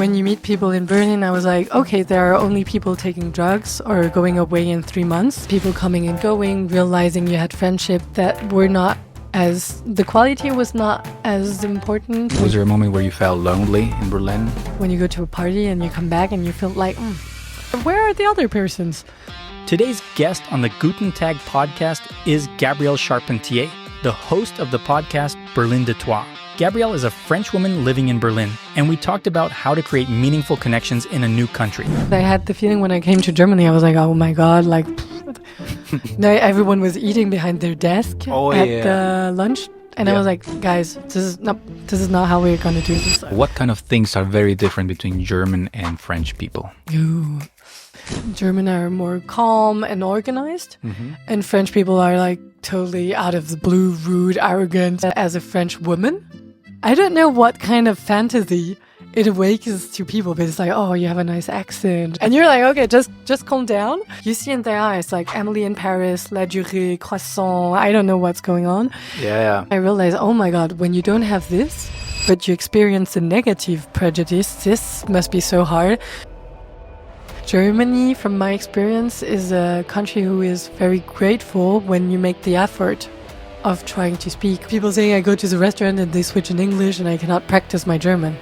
When you meet people in Berlin, I was like, okay, there are only people taking drugs or going away in 3 months, people coming and going, realizing you had friendship that were not as, the quality was not as important. Was there a moment where you felt lonely in Berlin? When you go to a party and you come back and you feel like, where are the other persons? Today's guest on the Guten Tag podcast is Gabrielle Charpentier, the host of the podcast Berlin de Toi. Gabrielle is a French woman living in Berlin, and we talked about how to create meaningful connections in a new country. I had the feeling when I came to Germany, I was like, oh my God, like, no, everyone was eating behind their desk at the lunch. And I was like, guys, this is not how we're going to do this. What kind of things are very different between German and French people? Ooh. German are more calm and organized, and French people are like totally out of the blue, rude, arrogant. As a French woman, I don't know what kind of fantasy it awakens to people, but it's like, oh, you have a nice accent. And you're like, okay, just calm down. You see in their eyes, like Emily in Paris, La Durée, Croissant, I don't know what's going on. Yeah. I realized, oh my God, when you don't have this, but you experience a negative prejudice, this must be so hard. Germany, from my experience, is a country who is very grateful when you make the effort of trying to speak. People saying I go to the restaurant and they switch in English and I cannot practice my German.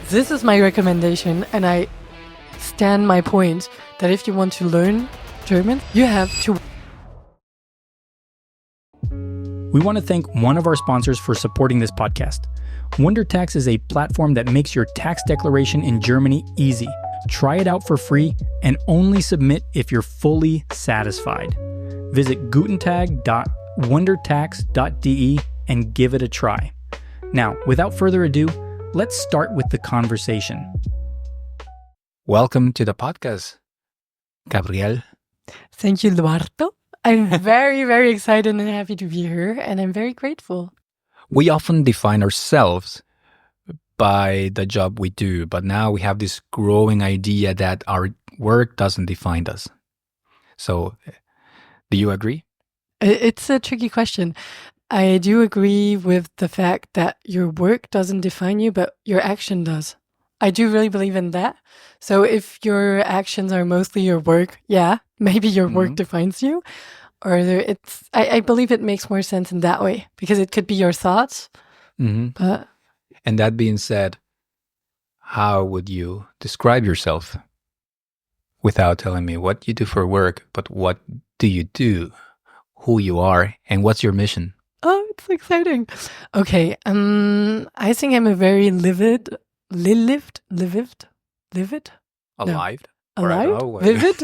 This is my recommendation, and I stand my point that if you want to learn German, you have to. We want to thank one of our sponsors for supporting this podcast. Wonder Tax is a platform that makes your tax declaration in Germany easy. Try it out for free and only submit if you're fully satisfied. Visit gutentag.wondertax.de and give it a try. Now, without further ado, let's start with the conversation. Welcome to the podcast, Gabrielle. Thank you, Eduardo. I'm very, very excited and happy to be here, and I'm very grateful. We often define ourselves by the job we do, but now we have this growing idea that our work doesn't define us. So, do you agree? It's a tricky question. I do agree with the fact that your work doesn't define you, but your action does. I do really believe in that. So if your actions are mostly your work, yeah, maybe your work defines you. Or I believe it makes more sense in that way, because it could be your thoughts. But and that being said, how would you describe yourself without telling me what you do for work, but what do you do, who you are, and what's your mission? Oh, it's exciting. Okay, I think I'm a very lived? Alive? Alive? Vivid?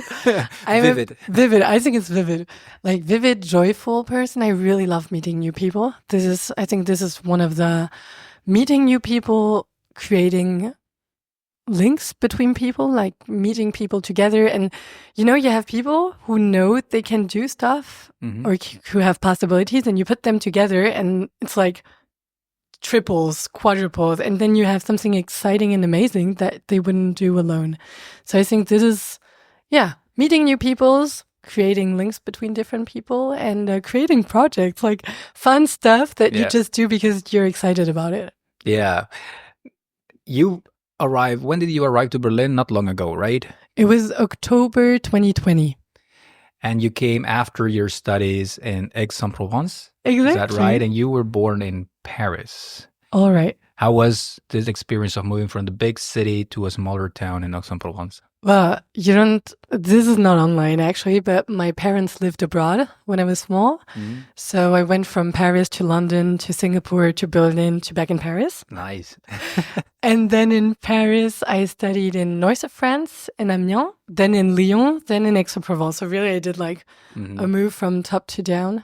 Vivid. I think it's vivid. Like vivid, joyful person. I really love meeting new people. I think this is one of the meeting new people, creating links between people, like meeting people together. And, you have people who know they can do stuff or who have possibilities, and you put them together and it's like triples, quadruples, and then you have something exciting and amazing that they wouldn't do alone. So I think this is, meeting new peoples, creating links between different people, and creating projects, like fun stuff that you just do because you're excited about it. Yeah. When did you arrive to Berlin? Not long ago, right? It was October 2020. And you came after your studies in Aix-en-Provence? Exactly. Is that right? And you were born in Paris. All right. How was this experience of moving from the big city to a smaller town in Aix-en-Provence? Well, this is not online actually, but my parents lived abroad when I was small. So I went from Paris to London to Singapore to Berlin to back in Paris. Nice. And then in Paris, I studied in north of France, in Amiens, then in Lyon, then in Aix-en-Provence. So really I did like a move from top to down.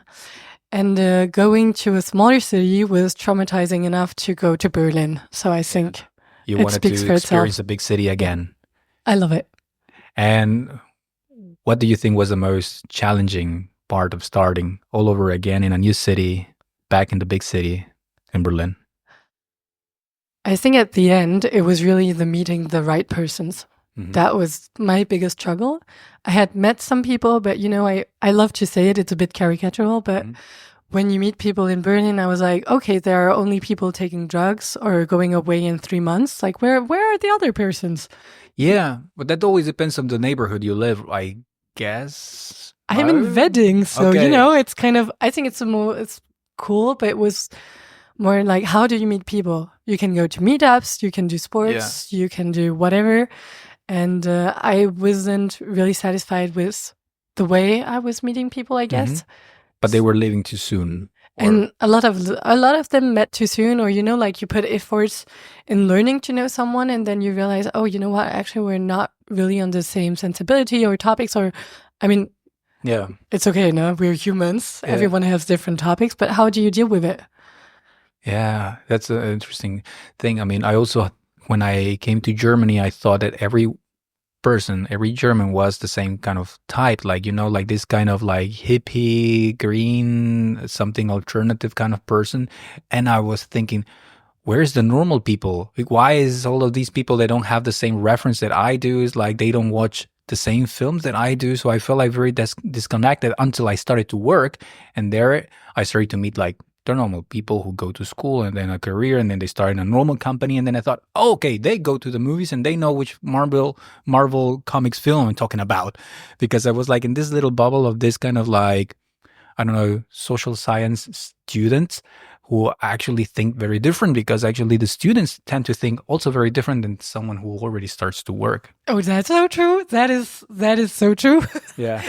And going to a smaller city was traumatizing enough to go to Berlin. So I think you it wanted speaks to for experience itself. a big city again. I love it. And what do you think was the most challenging part of starting all over again in a new city, back in the big city in Berlin? I think at the end, it was really the meeting the right persons. That was my biggest struggle. I had met some people, but I love to say it, it's a bit caricatural, but when you meet people in Berlin, I was like, okay, there are only people taking drugs or going away in 3 months. Like, where are the other persons? Yeah, but that always depends on the neighborhood you live, I guess. I'm in Wedding, so okay. it's kind of. I think it's cool, but it was more like, how do you meet people? You can go to meetups, you can do sports, you can do whatever. And I wasn't really satisfied with the way I was meeting people, I guess. But they were leaving too soon. And a lot of them met too soon, or like you put efforts in learning to know someone, and then you realize, oh, you know what? Actually, we're not really on the same sensibility or topics. Or, I mean, yeah, it's okay. No, we're humans. Yeah. Everyone has different topics, but how do you deal with it? Yeah, that's an interesting thing. I mean, I also, when I came to Germany, I thought that every German was the same kind of type, like, like this kind of like hippie, green, something alternative kind of person. And I was thinking, where's the normal people? Like, why is all of these people that don't have the same reference that I do? Is like they don't watch the same films that I do. So I felt like very disconnected until I started to work. And there I started to meet like the normal people who go to school and then a career, and then they start in a normal company. And then I thought, oh, okay, they go to the movies and they know which Marvel comics film I'm talking about, because I was like in this little bubble of this kind of like, I don't know, social science students who actually think very different, because actually the students tend to think also very different than someone who already starts to work. Oh, that's so true. That is so true. Yeah.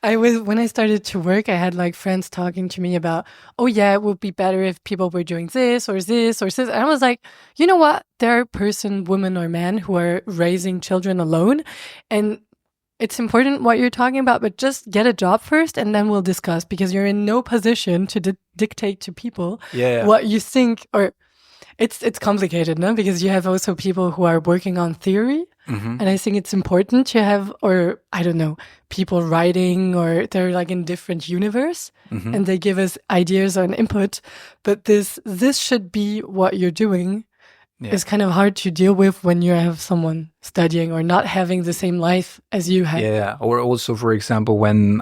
When I started to work, I had like friends talking to me about, oh yeah, it would be better if people were doing this or this or this. And I was like, you know what? There are women or men who are raising children alone, and it's important what you're talking about, but just get a job first and then we'll discuss, because you're in no position to dictate to people what you think. Or it's complicated, no? Because you have also people who are working on theory. And I think it's important to have, or I don't know, people writing, or they're like in different universe and they give us ideas and input. But this should be what you're doing. Yeah. It's kind of hard to deal with when you have someone studying or not having the same life as you have. Yeah, or also, for example, when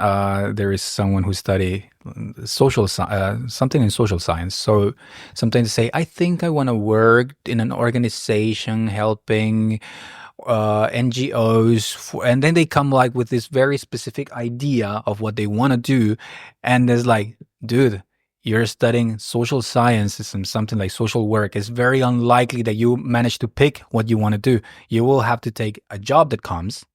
there is someone who study something in social science. So sometimes they say, I think I want to work in an organization helping NGOs, and then they come like with this very specific idea of what they want to do, and there's like, dude, you're studying social sciences and something like social work. It's very unlikely that you manage to pick what you want to do. You will have to take a job that comes,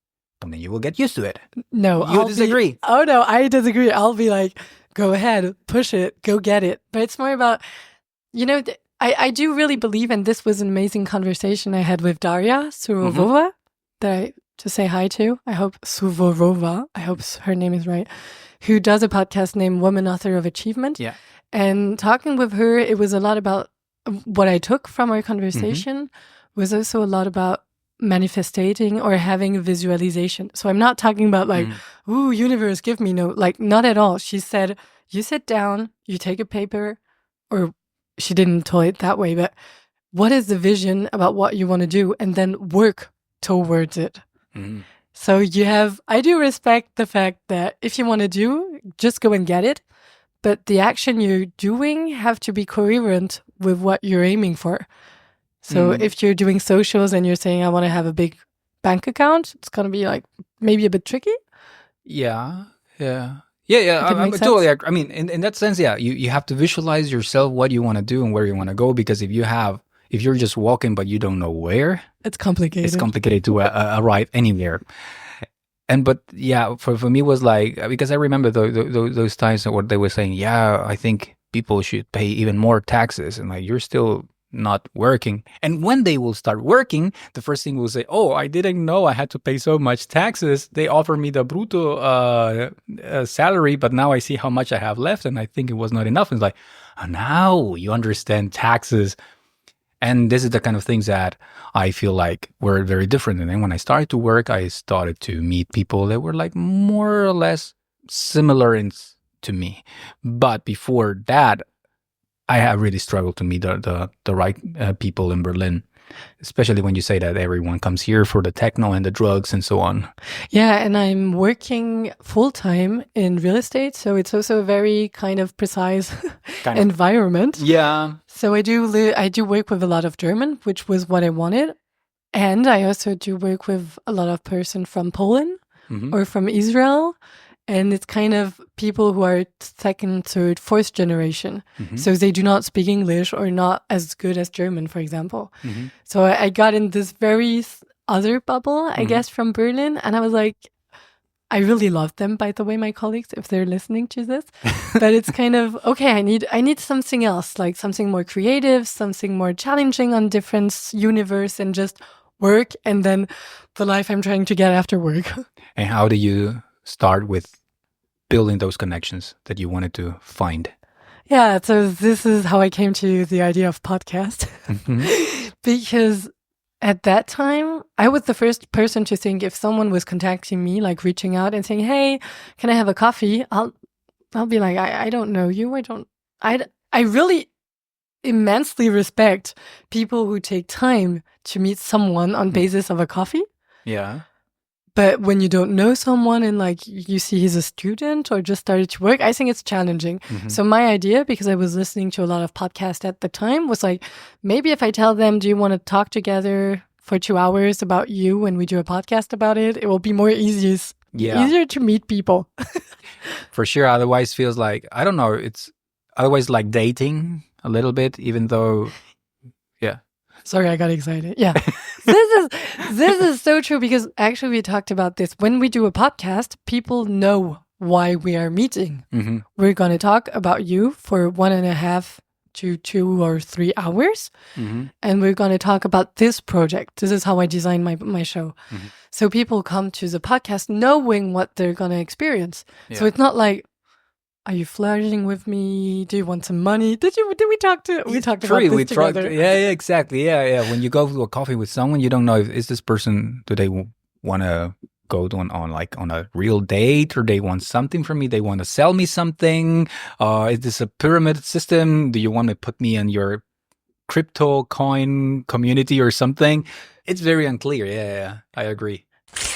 and then you will get used to it. No, you disagree. Oh no, I disagree. I'll be like, go ahead, push it, go get it. But it's more about, I do really believe, and this was an amazing conversation I had with Daria Surovova, that I to say hi to. I hope Suvorova, I hope her name is right, who does a podcast named Woman Author of Achievement. Yeah. And talking with her, it was a lot about what I took from our conversation was also a lot about manifesting or having a visualization. So I'm not talking about like, ooh, universe, give me no, like not at all. She said, you sit down, you take a paper, or she didn't tell it that way, but what is the vision about what you want to do, and then work towards it. So I do respect the fact that if you want to do, just go and get it. But the action you're doing have to be coherent with what you're aiming for. So if you're doing socials and you're saying, I want to have a big bank account, it's going to be like maybe a bit tricky. Yeah. I totally agree. I mean, in that sense, yeah, you have to visualize yourself what you want to do and where you want to go, because if you're just walking but you don't know where, it's complicated. It's complicated to arrive anywhere. But yeah, for me it was like, because I remember those times where they were saying, yeah, I think people should pay even more taxes, and like, you're still not working. And when they will start working, the first thing will say, oh, I didn't know I had to pay so much taxes. They offer me the brutto salary, but now I see how much I have left, and I think it was not enough. And it's like, oh, now you understand taxes. And this is the kind of things that I feel like were very different. And then when I started to work, I started to meet people that were like more or less similar to me. But before that, I have really struggled to meet the right people in Berlin. Especially when you say that everyone comes here for the techno and the drugs and so on. Yeah, and I'm working full-time in real estate, so it's also a very kind of precise environment. Yeah. So I do work with a lot of German, which was what I wanted. And I also do work with a lot of person from Poland or from Israel. And it's kind of people who are second, third, fourth generation. So they do not speak English or not as good as German, for example. So I got in this very other bubble, I guess, from Berlin. And I was like, I really love them, by the way, my colleagues, if they're listening to this. But it's kind of, okay, I need something else, like something more creative, something more challenging on different universe and just work. And then the life I'm trying to get after work. And how do you start with building those connections that you wanted to find? Yeah, so this is how I came to the idea of podcast. Because at that time, I was the first person to think if someone was contacting me, like reaching out and saying, hey, can I have a coffee? I'll be like, I don't know you. I really immensely respect people who take time to meet someone on basis of a coffee. Yeah. But when you don't know someone and like you see he's a student or just started to work, I think it's challenging. So my idea, because I was listening to a lot of podcasts at the time, was like, maybe if I tell them, do you want to talk together for 2 hours about you when we do a podcast about it, it will be more easier to meet people. For sure. Otherwise feels like, I don't know, it's otherwise like dating a little bit, even though, yeah. Sorry, I got excited. Yeah. This is so true because actually we talked about this. When we do a podcast, people know why we are meeting. We're going to talk about you for 1.5 to 2 or 3 hours. And we're going to talk about this project. This is how I design my show. So people come to the podcast knowing what they're going to experience. Yeah. So it's not like, are you flirting with me? Do you want some money? Did we talk about this together? Yeah, exactly. Yeah. When you go to a coffee with someone, you don't know if is this person, do they want to go on a real date or they want something from me? They want to sell me something? Is this a pyramid system? Do you want to put me in your crypto coin community or something? It's very unclear. Yeah, I agree.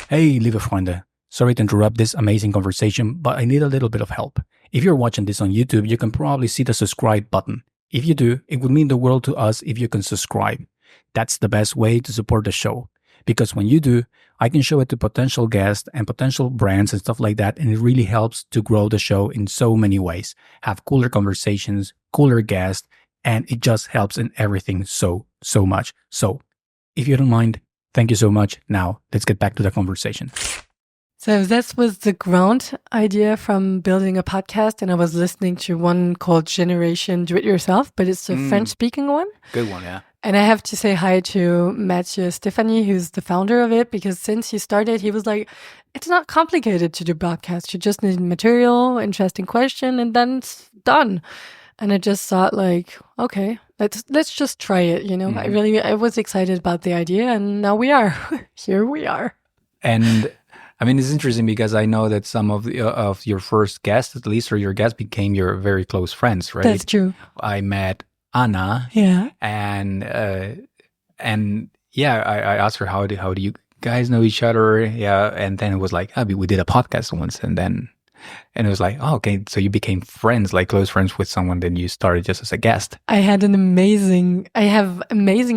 Hey, liebe Freunde. Sorry to interrupt this amazing conversation, but I need a little bit of help. If you're watching this on YouTube, you can probably see the subscribe button. If you do, it would mean the world to us if you can subscribe. That's the best way to support the show. Because when you do, I can show it to potential guests and potential brands and stuff like that. And it really helps to grow the show in so many ways. Have cooler conversations, cooler guests, and it just helps in everything so much. So if you don't mind, thank you so much. Now let's get back to the conversation. So that was the ground idea from building a podcast. And I was listening to one called Generation Do It Yourself, but it's a French-speaking one. Good one, yeah. And I have to say hi to Mathieu Stéphanie, who's the founder of it, because since he started, he was like, it's not complicated to do podcasts. You just need material, interesting question, and then it's done. And I just thought like, okay, let's just try it, you know. I was excited about the idea, and now we are. Here we are. And I mean, it's interesting because I know that some of your first guests, at least, or your guests, became your very close friends, right? That's true. I met Anna. Yeah. And yeah, I asked her, how do you guys know each other? Yeah. And then it was like, we did a podcast once. And it was like, oh, okay. So you became friends, like close friends with someone. Then you started just as a guest. I have amazing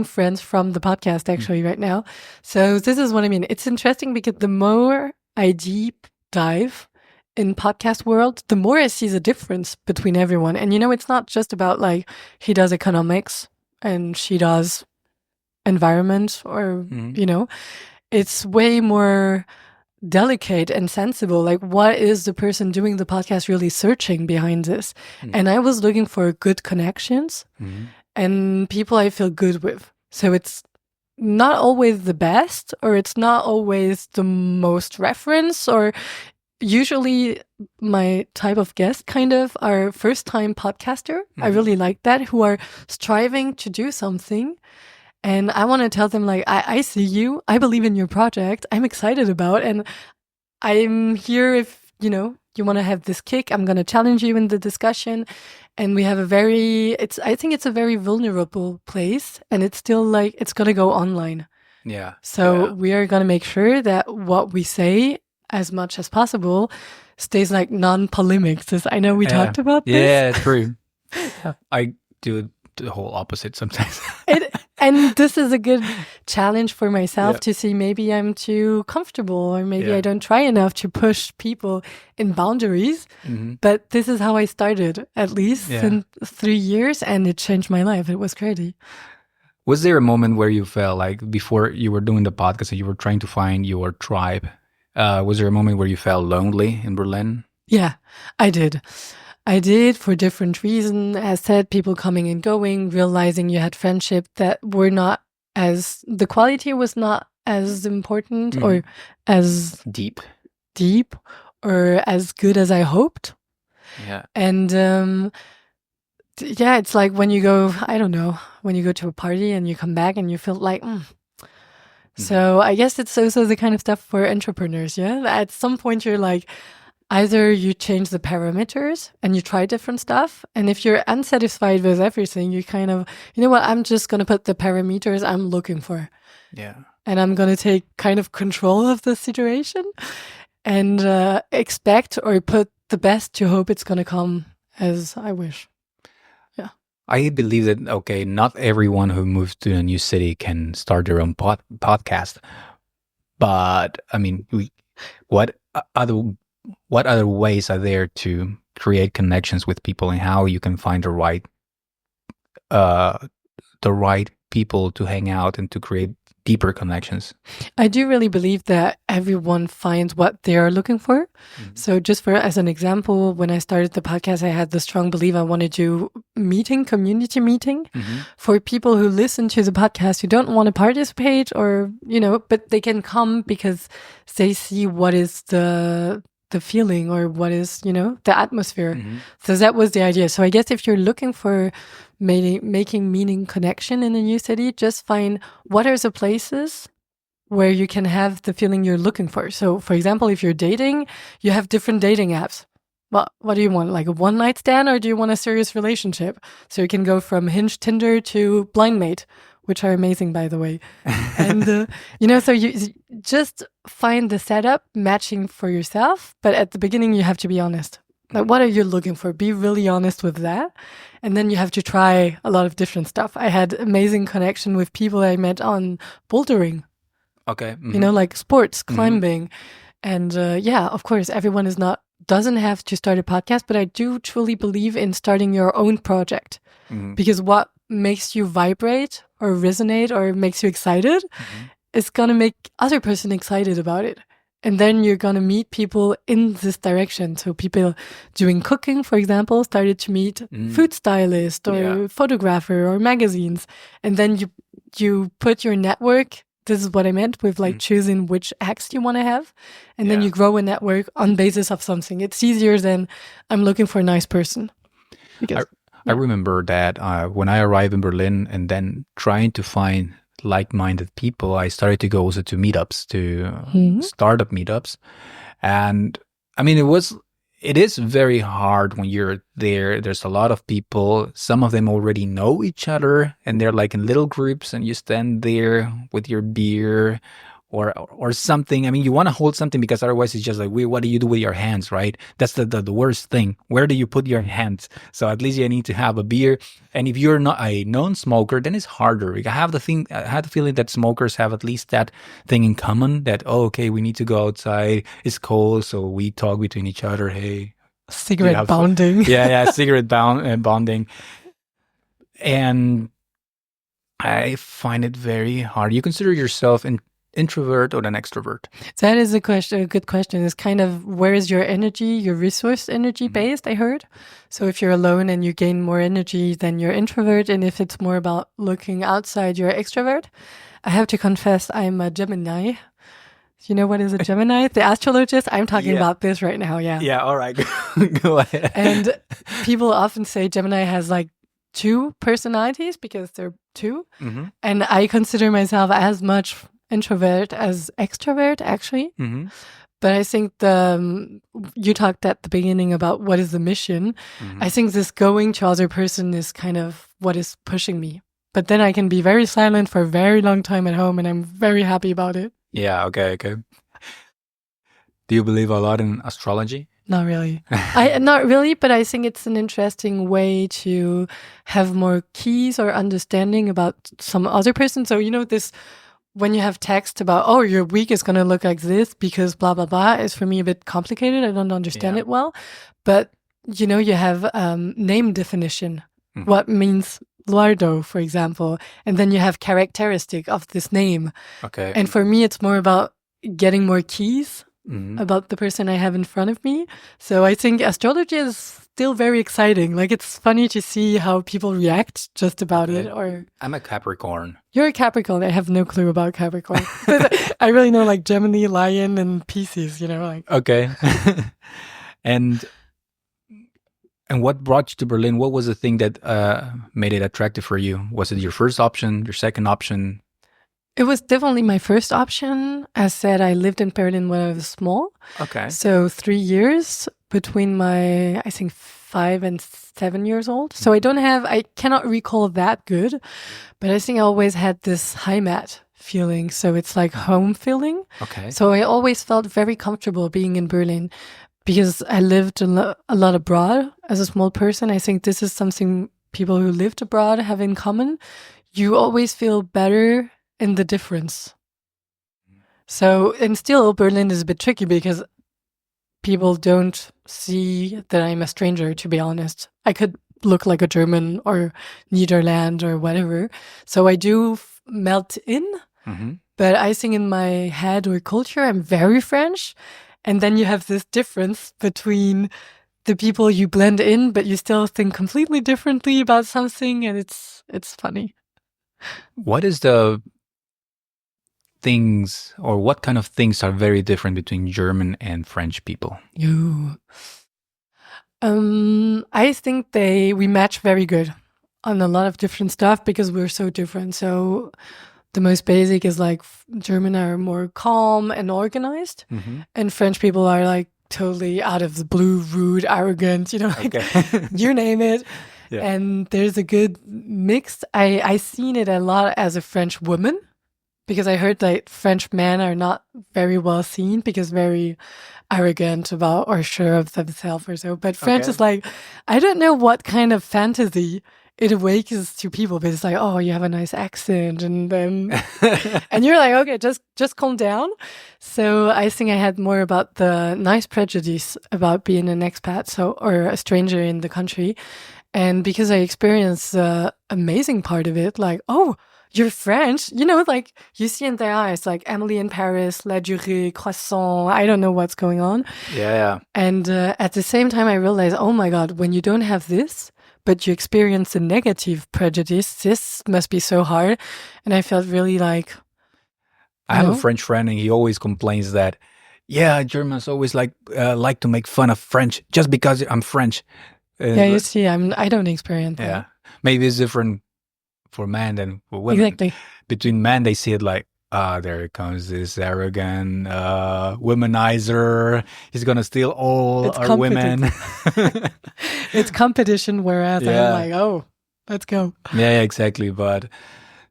friends from the podcast actually right now. So this is what I mean. It's interesting because the more I deep dive in podcast world, the more I see the difference between everyone. And, you know, it's not just about like he does economics and she does environment or, you know, it's way more delicate and sensible. Like, what is the person doing the podcast really searching behind this? And I was looking for good connections and people I feel good with. So it's not always the best, or it's not always the most reference, or usually my type of guest kind of are first-time podcaster. I really like that, who are striving to do something. And I want to tell them, like, I see you. I believe in your project. I'm excited about, and I'm here if you want to have this kick. I'm going to challenge you in the discussion. And we have I think it's a very vulnerable place, and it's still like, it's going to go online. Yeah. So we are going to make sure that what we say, as much as possible, stays like non-polemic. I know we talked about this. Yeah, true. I do the whole opposite sometimes. And this is a good challenge for myself to see maybe I'm too comfortable, or maybe I don't try enough to push people in boundaries. Mm-hmm. But this is how I started, at least in 3 years, and it changed my life. It was crazy. Was there a moment where you felt like, before you were doing the podcast and you were trying to find your tribe, was there a moment where you felt lonely in Berlin? Yeah, I did. For different reasons. As said, people coming and going, realizing you had friendship that were not the quality was not as important or as deep or as good as I hoped. Yeah. And it's like when you go to a party and you come back and you feel like, So I guess it's also the kind of stuff for entrepreneurs, yeah? At some point you're like, either you change the parameters and you try different stuff. And if you're unsatisfied with everything, you kind of, you know what, I'm just going to put the parameters I'm looking for. Yeah. And I'm going to take kind of control of the situation and expect or put the best to hope it's going to come as I wish. Yeah. I believe that, not everyone who moves to a new city can start their own podcast. But, I mean, what other ways are there to create connections with people, and how you can find the right people to hang out and to create deeper connections? I do really believe that everyone finds what they are looking for. Mm-hmm. So just as an example, when I started the podcast, I had the strong belief I wanted to community meeting for people who listen to the podcast who don't want to participate or, but they can come because they see what is the feeling or what is, the atmosphere. Mm-hmm. So that was the idea. So I guess if you're looking for making meaning connection in a new city, just find what are the places where you can have the feeling you're looking for. So for example, if you're dating, you have different dating apps. Well, what do you want? Like a one night stand, or do you want a serious relationship? So you can go from Hinge, Tinder to Blind Mate, which are amazing, by the way. And, so you just find the setup matching for yourself. But at the beginning, you have to be honest. Like, what are you looking for? Be really honest with that. And then you have to try a lot of different stuff. I had amazing connection with people I met on bouldering. Okay. Mm-hmm. Like sports, climbing. And of course, everyone doesn't have to start a podcast, but I do truly believe in starting your own project. Mm-hmm. Because what makes you vibrate or resonate or makes you excited is going to make other person excited about it. And then you're going to meet people in this direction. So people doing cooking, for example, started to meet food stylist or photographer or magazines. And then you put your network. This is what I meant with choosing which acts you want to have. And then you grow a network on basis of something. It's easier than I'm looking for a nice person. Because, I remember that when I arrived in Berlin and then trying to find like-minded people, I started to go also to meetups, to startup meetups. And I mean, it is very hard when you're there. There's a lot of people. Some of them already know each other and they're like in little groups, and you stand there with your beer or something. I mean, you want to hold something because otherwise it's just like, what do you do with your hands, right? That's the worst thing. Where do you put your hands? So at least you need to have a beer. And if you're not a non-smoker, then it's harder. I had the feeling that smokers have at least that thing in common, that, we need to go outside. It's cold, so we talk between each other. Hey, cigarette bonding. Cigarette bonding. And I find it very hard. You consider yourself introvert or an extrovert? That is a good question. It's kind of, where is your energy, your resource energy based, I heard. So if you're alone and you gain more energy, then you're introvert. And if it's more about looking outside, you're extrovert. I have to confess, I'm a Gemini. You know what is a Gemini? The astrologist? I'm talking about this right now, yeah. Yeah, all right. Go ahead. And people often say Gemini has like 2 personalities because they're 2. Mm-hmm. And I consider myself as much introvert as extrovert, actually. Mm-hmm. But I think you talked at the beginning about what is the mission. I think this going to other person is kind of what is pushing me. But then I can be very silent for a very long time at home, and I'm very happy about it. Yeah, okay. Do you believe a lot in astrology? Not really. Not really, but I think it's an interesting way to have more keys or understanding about some other person. So, this, when you have text about, oh, your week is going to look like this because blah, blah, blah, is for me a bit complicated. I don't understand it well. But, you have name definition. What means Lardo, for example. And then you have characteristic of this name. Okay. And for me, it's more about getting more keys about the person I have in front of me. So I think astrology is still very exciting. Like, it's funny to see how people react just about it. Or I'm a Capricorn. You're a Capricorn. I have no clue about Capricorn. I really know like Gemini, Lion, and Pisces, like. Okay. And what brought you to Berlin? What was the thing that made it attractive for you? Was it your first option, your second option? It was definitely my first option. As said, I lived in Berlin when I was small. Okay. So 3 years between my, I think, 5 and 7 years old. So I cannot recall that good, but I think I always had this Heimat feeling. So it's like home feeling. Okay. So I always felt very comfortable being in Berlin because I lived a lot abroad as a small person. I think this is something people who lived abroad have in common. You always feel better in the difference. So, and still Berlin is a bit tricky because people don't see that I'm a stranger, to be honest. I could look like a German or Netherlands or whatever. So I do melt in, but I think in my head or culture, I'm very French. And then you have this difference between the people you blend in, but you still think completely differently about something. And it's funny. What is the things, or what kind of things are very different between German and French people? I think we match very good on a lot of different stuff because we're so different. So the most basic is like German are more calm and organized, and French people are like totally out of the blue, rude, arrogant, you name it. Yeah. And there's a good mix. I seen it a lot as a French woman, because I heard that French men are not very well seen because very arrogant about or sure of themselves or so. But French is like, I don't know what kind of fantasy it awakens to people, but it's like, oh, you have a nice accent, and then and you're like, okay, just calm down. So I think I had more about the nice prejudice about being an expat, or a stranger in the country, and because I experienced the amazing part of it, like, oh, you're French, like you see in their eyes, like Emily in Paris, La Durée, Croissant, I don't know what's going on. Yeah. And at the same time, I realized, oh my God, when you don't have this, but you experience a negative prejudice, this must be so hard. And I felt really like... I have a French friend, and he always complains that, Germans always like to make fun of French just because I'm French. You see, I don't experience that. Yeah. Maybe it's different for men than for women. Exactly. Between men, they see it like, there comes this arrogant womanizer. He's going to steal all our women. It's competition, whereas I'm like, oh, let's go. Yeah, exactly. But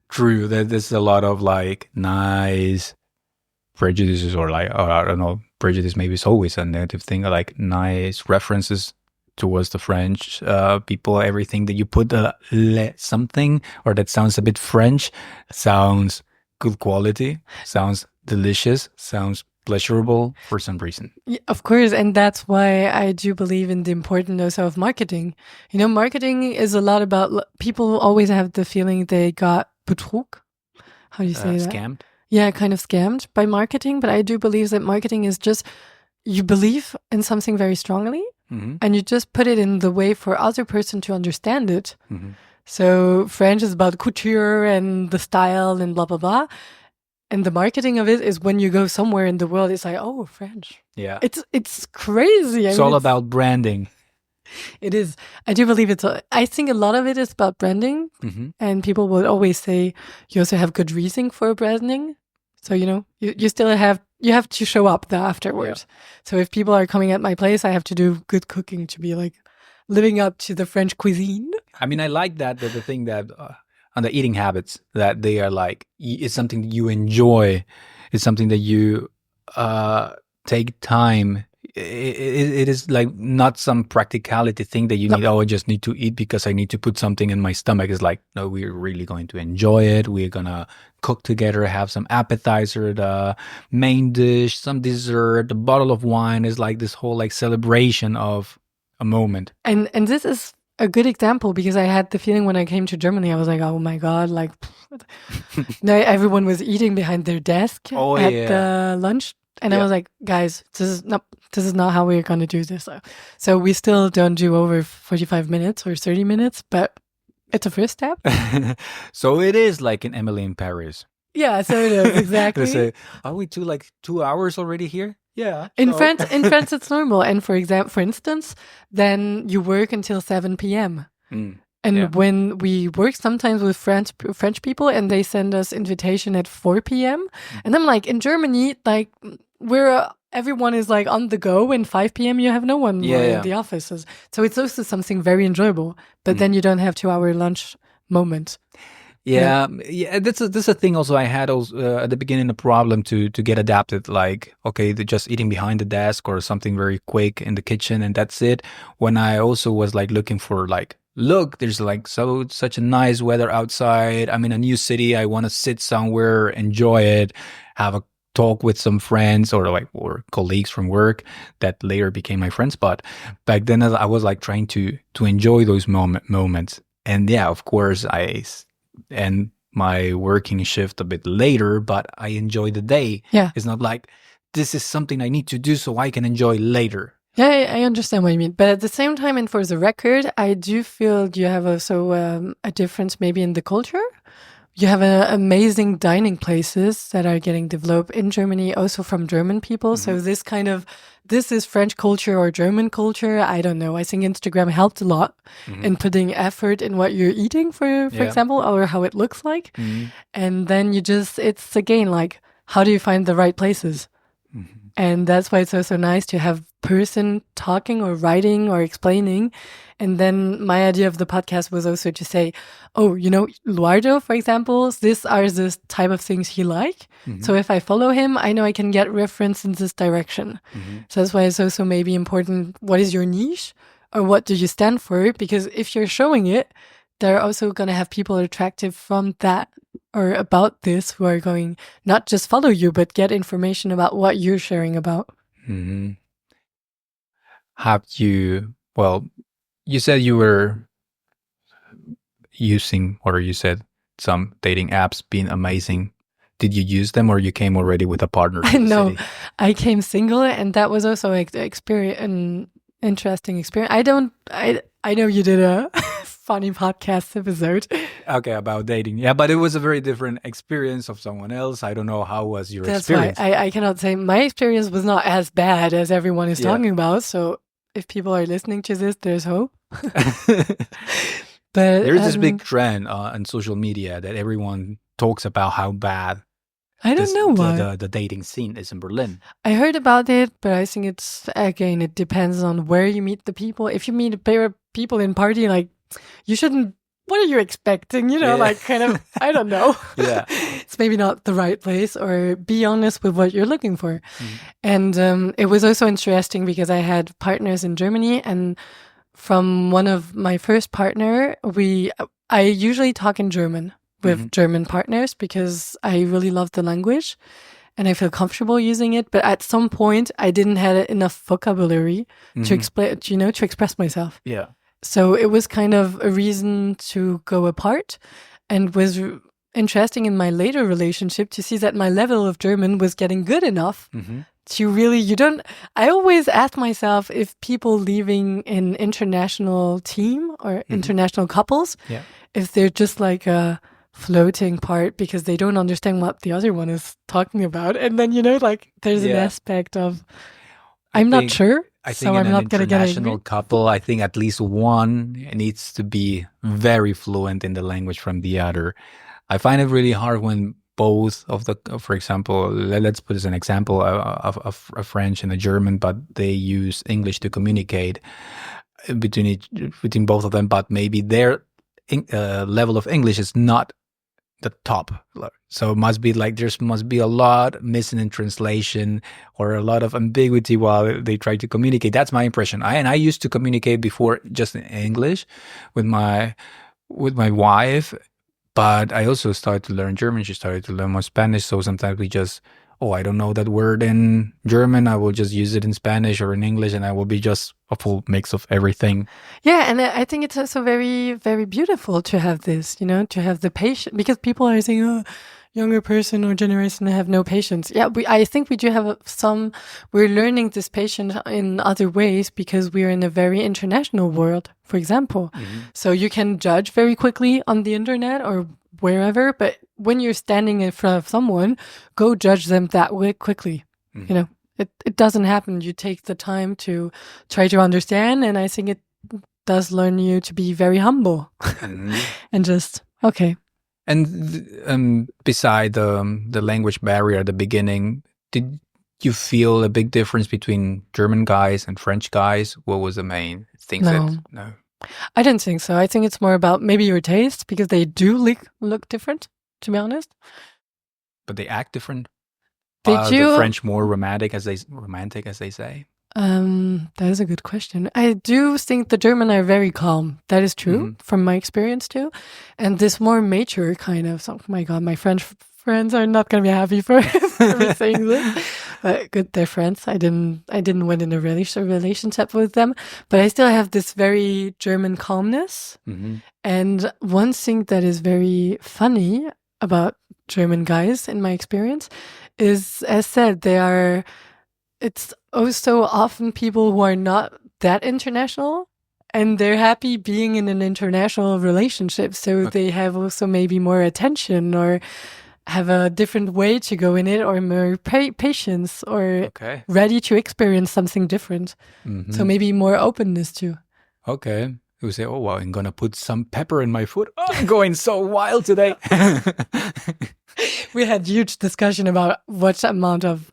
true, there's a lot of like nice prejudices, or like, I don't know, prejudice maybe is always a negative thing, like nice references towards the French people. Everything that you put something, or that sounds a bit French, sounds good quality, sounds delicious, sounds pleasurable for some reason. Yeah, of course, and that's why I do believe in the importance also of marketing. Marketing is a lot about, people always have the feeling they got betrug. How do you say that? Scammed? Yeah, kind of scammed by marketing, but I do believe that marketing is just, you believe in something very strongly, and you just put it in the way for other person to understand it. So French is about couture and the style and blah, blah, blah. And the marketing of it is when you go somewhere in the world, it's like, oh, French. Yeah. It's crazy. It's all about branding. It is. I do believe I think a lot of it is about branding. And people will always say you also have good reasoning for branding. So, you still have to show up there afterwards. Yeah. So if people are coming at my place, I have to do good cooking to be like living up to the French cuisine. I mean, I like that the thing that on the eating habits, that they are like, it's something that you enjoy. It's something that you take time. It is like not some practicality thing that you need. Oh, I just need to eat because I need to put something in my stomach. It's like, no, we're really going to enjoy it. We're gonna cook together, have some appetizer, the main dish, some dessert, the bottle of wine. Is like this whole like celebration of a moment. And this is a good example, because I had the feeling when I came to Germany, I was like, oh my God, like no, everyone was eating behind their desk at the lunch. And I was like, guys, this is not how we're going to do this. So we still don't do over 45 minutes or 30 minutes, but it's a first step. So it is like in Emily in Paris. Yeah, so it is, exactly. They say, are we 2 hours already here? Yeah. In France, it's normal. And for instance, then you work until 7 p.m. And when we work sometimes with French people, and they send us invitation at 4 p.m. And I'm like, in Germany, like everyone is like on the go, and 5 p.m. you have no one in the offices. So it's also something very enjoyable. But then you don't have 2-hour lunch moment. Yeah, that's a thing. Also, I had at the beginning a problem to get adapted. Like, okay, just eating behind the desk or something very quick in the kitchen, and that's it. When I also was like looking for like, look, there's like such a nice weather outside. I'm in a new city. I want to sit somewhere, enjoy it, have a talk with some friends or colleagues from work that later became my friends. But back then, I was like trying to enjoy those moments. And yeah, of course, I end my working shift a bit later, but I enjoy the day. Yeah. It's not like this is something I need to do so I can enjoy later. Yeah, I understand what you mean. But at the same time, and for the record, I do feel you have also a difference maybe in the culture. You have amazing dining places that are getting developed in Germany, also from German people. So this is French culture or German culture. I don't know. I think Instagram helped a lot in putting effort in what you're eating, for example, or how it looks like. And then it's again, like, how do you find the right places? And that's why it's also nice to have person talking or writing or explaining. And then my idea of the podcast was also to say, oh, Luardo, for example, these are the type of things he like. So if I follow him, I know I can get reference in this direction. So that's why it's also maybe important, what is your niche or what do you stand for? Because if you're showing it, they're also going to have people attractive from that or about this who are going not just follow you, but get information about what you're sharing about. Have you, you said you were using, or you said some dating apps being amazing. Did you use them, or you came already with a partner? No, I came single, and that was also an interesting experience. I know you did a funny podcast episode. Okay, about dating. Yeah, but it was a very different experience of someone else. I don't know, how was your experience? That's why I cannot say my experience was not as bad as everyone is talking about. So if people are listening to this, there's hope. But there's this big trend on social media that everyone talks about how bad I don't know why the dating scene is in Berlin. I heard about it, but I think it depends on where you meet the people. If you meet people in party, like, you shouldn't. What are you expecting? Like, kind of, I don't know. Yeah, it's maybe not the right place, or be honest with what you're looking for. And it was also interesting because I had partners in Germany, and from one of my first partner, I usually talk in German with German partners because I really love the language and I feel comfortable using it. But at some point, I didn't have enough vocabulary to explain, to express myself. Yeah. So it was kind of a reason to go apart, and was interesting in my later relationship to see that my level of German was getting good enough to really, I always ask myself if people leaving an international team or international couples, if they're just like a floating part because they don't understand what the other one is talking about. And then, like, there's an aspect of, I'm not sure. I think in an international couple, I think at least one needs to be very fluent in the language from the other. I find it really hard when both of the, for example, let's put as an example of a French and a German, but they use English to communicate between both of them, but maybe their level of English is not the top. So it must be like there must be a lot missing in translation or a lot of ambiguity while they try to communicate. That's my impression. I used to communicate before just in English with my wife, but I also started to learn German. She started to learn more Spanish. So sometimes we just, I don't know that word in German. I will just use it in Spanish or in English, and I will be just a full mix of everything. Yeah, and I think it's also very, very beautiful to have this, to have the patience, because people are saying, oh, younger person or generation have no patience. Yeah, I think we do have we're learning this patience in other ways because we're in a very international world, for example. Mm-hmm. So you can judge very quickly on the internet or wherever, but when you're standing in front of someone, go judge them that way quickly. Mm-hmm. It doesn't happen. You take the time to try to understand, and I think it does learn you to be very humble mm-hmm. and just, okay. And beside the language barrier at the beginning, did you feel a big difference between German guys and French guys? What was the main thing? No. I didn't think so. I think it's more about maybe your taste, because they do look different, to be honest. But they act different? Did you? The French more romantic, as they say? That is a good question. I do think the German are very calm. That is true mm-hmm. from my experience too. And this more mature kind of, oh my God, my French friends are not going to be happy for me saying this. But good, they're friends. I didn't went in a relationship with them, but I still have this very German calmness. Mm-hmm. And one thing that is very funny about German guys, in my experience, is, as said, it's also often people who are not that international, and they're happy being in an international relationship. So they have also maybe more attention or have a different way to go in it, or more patience, or ready to experience something different. Mm-hmm. So maybe more openness too. Okay. You say, oh, well, I'm going to put some pepper in my food. Oh, I'm going so wild today. We had huge discussion about what amount of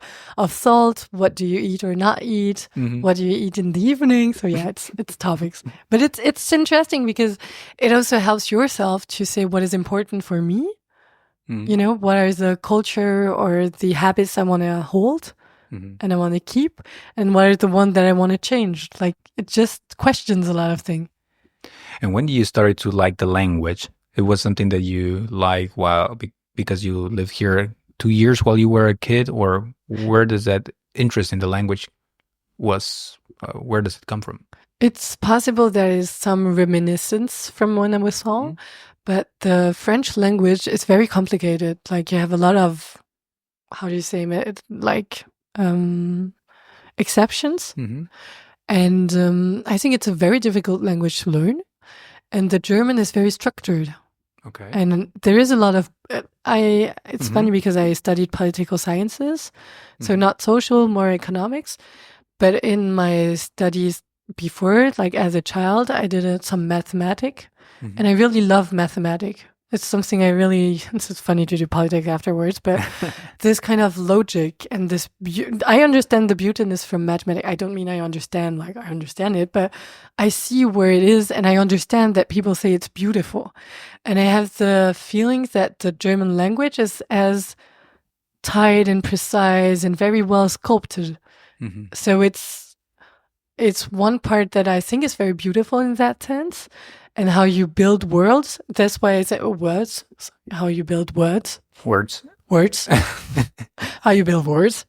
salt, what do you eat or not eat, mm-hmm. what do you eat in the evening. So yeah, it's topics. But it's interesting because it also helps yourself to say what is important for me. Mm-hmm. What are the culture or the habits I want to hold mm-hmm. and I want to keep, and what are the one that I want to change. Like, it just questions a lot of things. And when you started to like the language, it was something that you like because you lived here 2 years while you were a kid, or where does that interest in the language where does it come from? It's possible there is some reminiscence from when I was small, mm-hmm. but the French language is very complicated. Like, you have a lot of, how do you say it, like exceptions. Mm-hmm. And I think it's a very difficult language to learn. And the German is very structured. Okay. And there is a lot of, it's mm-hmm. funny because I studied political sciences, so mm-hmm. not social, more economics. But in my studies before, like as a child, I did some mathematics, mm-hmm. and I really love mathematics. It's something it's just funny to do politics afterwards, but this kind of logic and this, I understand the beautiness from mathematics. I don't mean I understand it, but I see where it is, and I understand that people say it's beautiful. And I have the feeling that the German language is as tight and precise and very well sculpted. Mm-hmm. So it's one part that I think is very beautiful in that sense. And how you build worlds. That's why I say words. How you build words. Words. How you build words.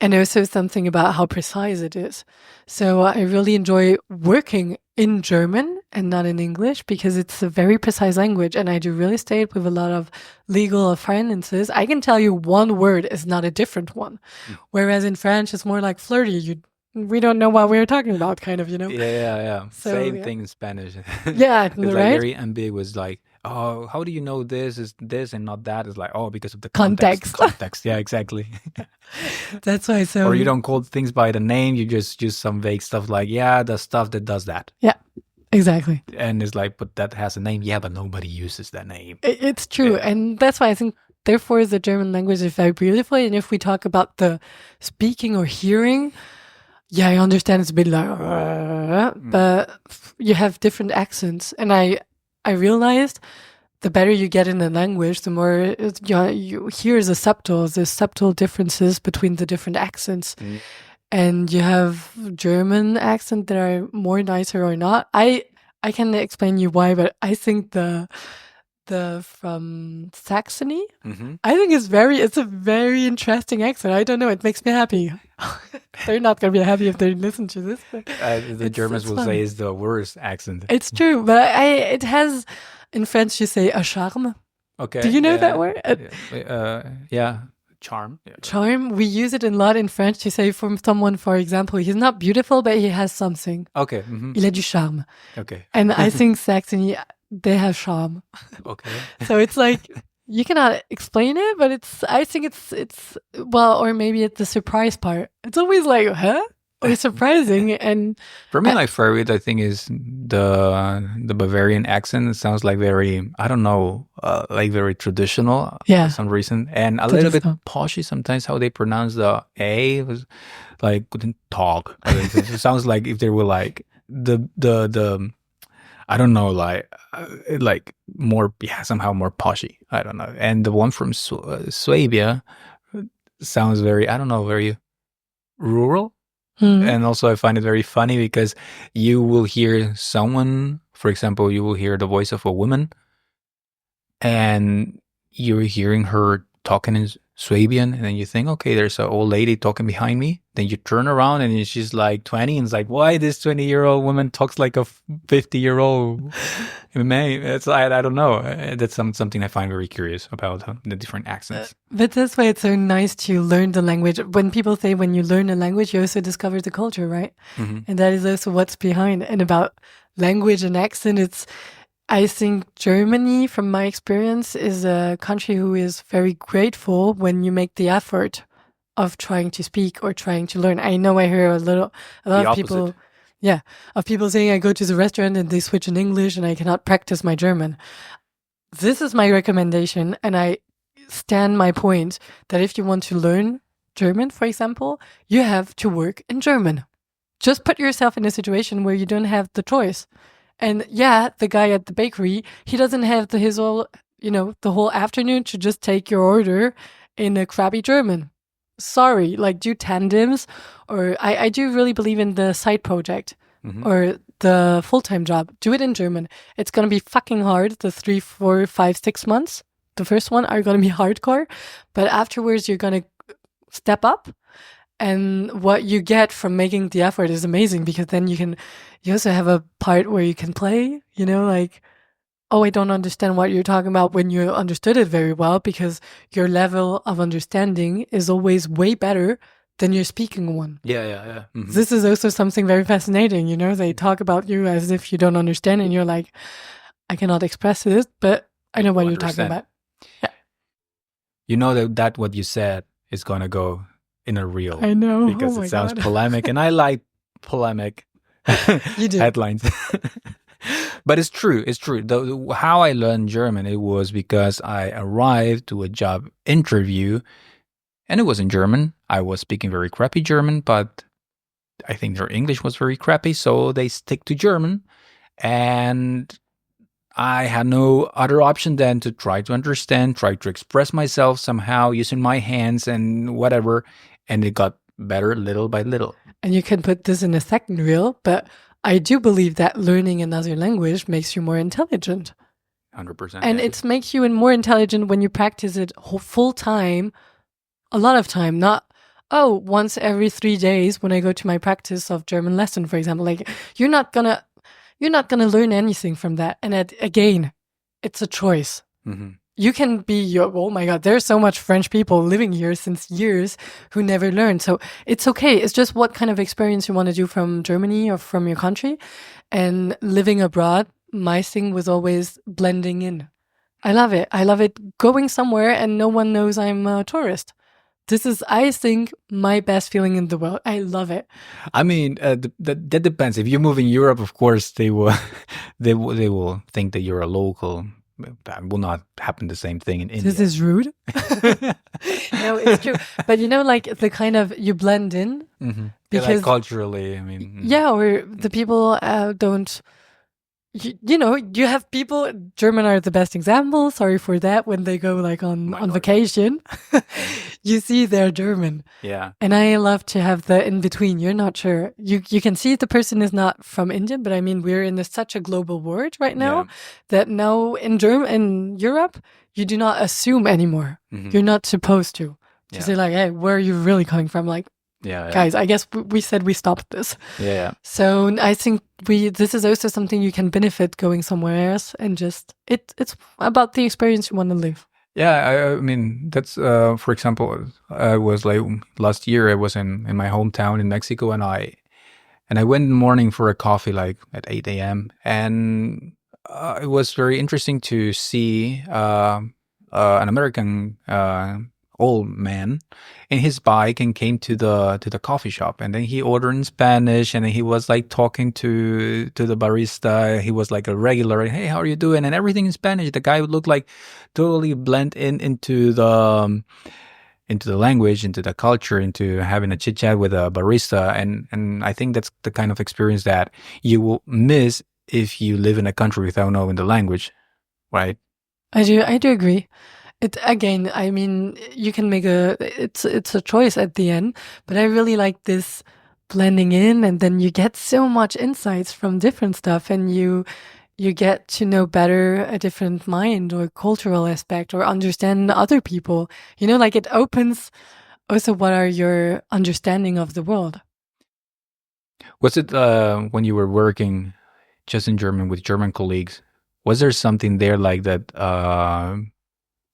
And also something about how precise it is. So I really enjoy working in German and not in English, because it's a very precise language. And I do real estate with a lot of legal finances. I can tell you one word is not a different one. Mm. Whereas in French, it's more like flirty. We don't know what we're talking about, kind of, Yeah. So, same thing in Spanish. Yeah, it's right? like very ambiguous, like, oh, how do you know this is this and not that? It's like, oh, because of the context. Context, yeah, exactly. That's why. So, or you don't call things by the name, you just use some vague stuff like, yeah, the stuff that does that. Yeah, exactly. And it's like, but that has a name. Yeah, but nobody uses that name. It's true. Yeah. And that's why I think therefore the German language is very beautiful. And if we talk about the speaking or hearing, yeah, I understand it's a bit like, but you have different accents. And I realized the better you get in the language, the more you hear the subtle differences between the different accents. And you have German accent that are more nicer or not. I can explain you why, but I think the from Saxony, I think it's a very interesting accent. I don't know, it makes me happy. They're not gonna be happy if they listen to this. But the Germans will say it's the worst accent. It's true, but it has, in French you say a charme. Okay. Do you know that word? Yeah. Charm. Yeah. Charm. We use it a lot in French to say from someone, for example, he's not beautiful, but he has something. Okay. Il a du charme. Okay. And I think Saxony, they have charm. Okay. So it's like, you cannot explain it, but I think it's well, or maybe it's the surprise part. It's always like, huh? Or surprising. And for me, my favorite, I think, is the Bavarian accent. It sounds like very, I don't know, like very traditional for some reason, and a little bit poshy sometimes. How they pronounce the A was like Guten Tag. It sounds like if they were like the I don't know, like more, somehow more poshy. I don't know. And the one from Swabia sounds very, I don't know, very rural. And also I find it very funny because you will hear someone, for example, you will hear the voice of a woman and you're hearing her talking in Swabian, and then you think, okay, there's an old lady talking behind me. Then you turn around and she's like 20, and it's like, why this 20-year-old woman talks like a 50-year-old? It's I don't know. That's something I find very curious about the different accents. But that's why it's so nice to learn the language. When people say when you learn a language, you also discover the culture, right? And that is also what's behind. And about language and accent, I think Germany, from my experience, is a country who is very grateful when you make the effort of trying to speak or trying to learn. I know I hear a lot of people, of people saying I go to the restaurant and they switch in English and I cannot practice my German. This is my recommendation, and I stand my point that if you want to learn German, for example, you have to work in German. Just put yourself in a situation where you don't have the choice. And the guy at the bakery, he doesn't have the whole afternoon to just take your order in a crappy German. Sorry, like do tandems, or I do really believe in the side project or the full-time job. Do it in German. It's going to be fucking hard. The 3, 4, 5, 6 months, the first one are going to be hardcore, but afterwards you're going to step up. And what you get from making the effort is amazing, because then you also have a part where you can play, like, oh, I don't understand what you're talking about, when you understood it very well, because your level of understanding is always way better than your speaking one. Yeah. This is also something very fascinating, they talk about you as if you don't understand, and you're like, I cannot express this, but I know what you're talking about. Yeah. You know that what you said is going to go in a reel. I know. Because it sounds polemic, and I like polemic You do. headlines. But it's true. How I learned German, it was because I arrived to a job interview, and it was in German. I was speaking very crappy German, but I think their English was very crappy, so they stick to German. And I had no other option than to try to understand, try to express myself somehow using my hands and whatever. And it got better little by little. And you can put this in a second reel, but I do believe that learning another language makes you more intelligent. 100%. And it makes you more intelligent when you practice it full time, a lot of time, not, once every 3 days when I go to my practice of German lesson, for example. Like, you're not gonna learn anything from that. And again, it's a choice. You can be oh my God, there's so much French people living here since years who never learned. So it's okay. It's just what kind of experience you want to do from Germany or from your country. And living abroad, my thing was always blending in. I love it. Going somewhere and no one knows I'm a tourist. This is, I think, my best feeling in the world. I love it. I mean, that depends. If you move in Europe, of course, they will they will think that you're a local. that will not happen the same thing in India. This is rude. No, it's true. But like the kind of you blend in because culturally, I mean. Yeah, or the people don't. You have people. German are the best example. Sorry for that. When they go on vacation, you see they're German. Yeah. And I love to have the in between. You're not sure. You can see the person is not from India, but I mean we're in such a global world right now that now in Europe you do not assume anymore. You're not supposed to say hey, where are you really coming from? Guys, I guess we said we stopped this. Yeah. So I think this is also something you can benefit going somewhere else, and just it's about the experience you want to live. Yeah, I mean that's for example, I was last year I was in my hometown in Mexico, and I went in the morning for a coffee at 8 a.m. and it was very interesting to see an American old man in his bike and came to the coffee shop, and then he ordered in Spanish, and then he was talking to the barista. He was like a regular, hey, how are you doing, and everything in Spanish. The guy would look totally blend into the language, into the culture, into having a chit chat with a barista, and I think that's the kind of experience that you will miss if you live in a country without knowing the language, right? I do agree. Again, I mean, you can make it's a choice at the end, but I really like this blending in, and then you get so much insights from different stuff, and you get to know better a different mind or cultural aspect, or understand other people. It opens also what are your understanding of the world. Was it when you were working just in German with German colleagues, was there something there that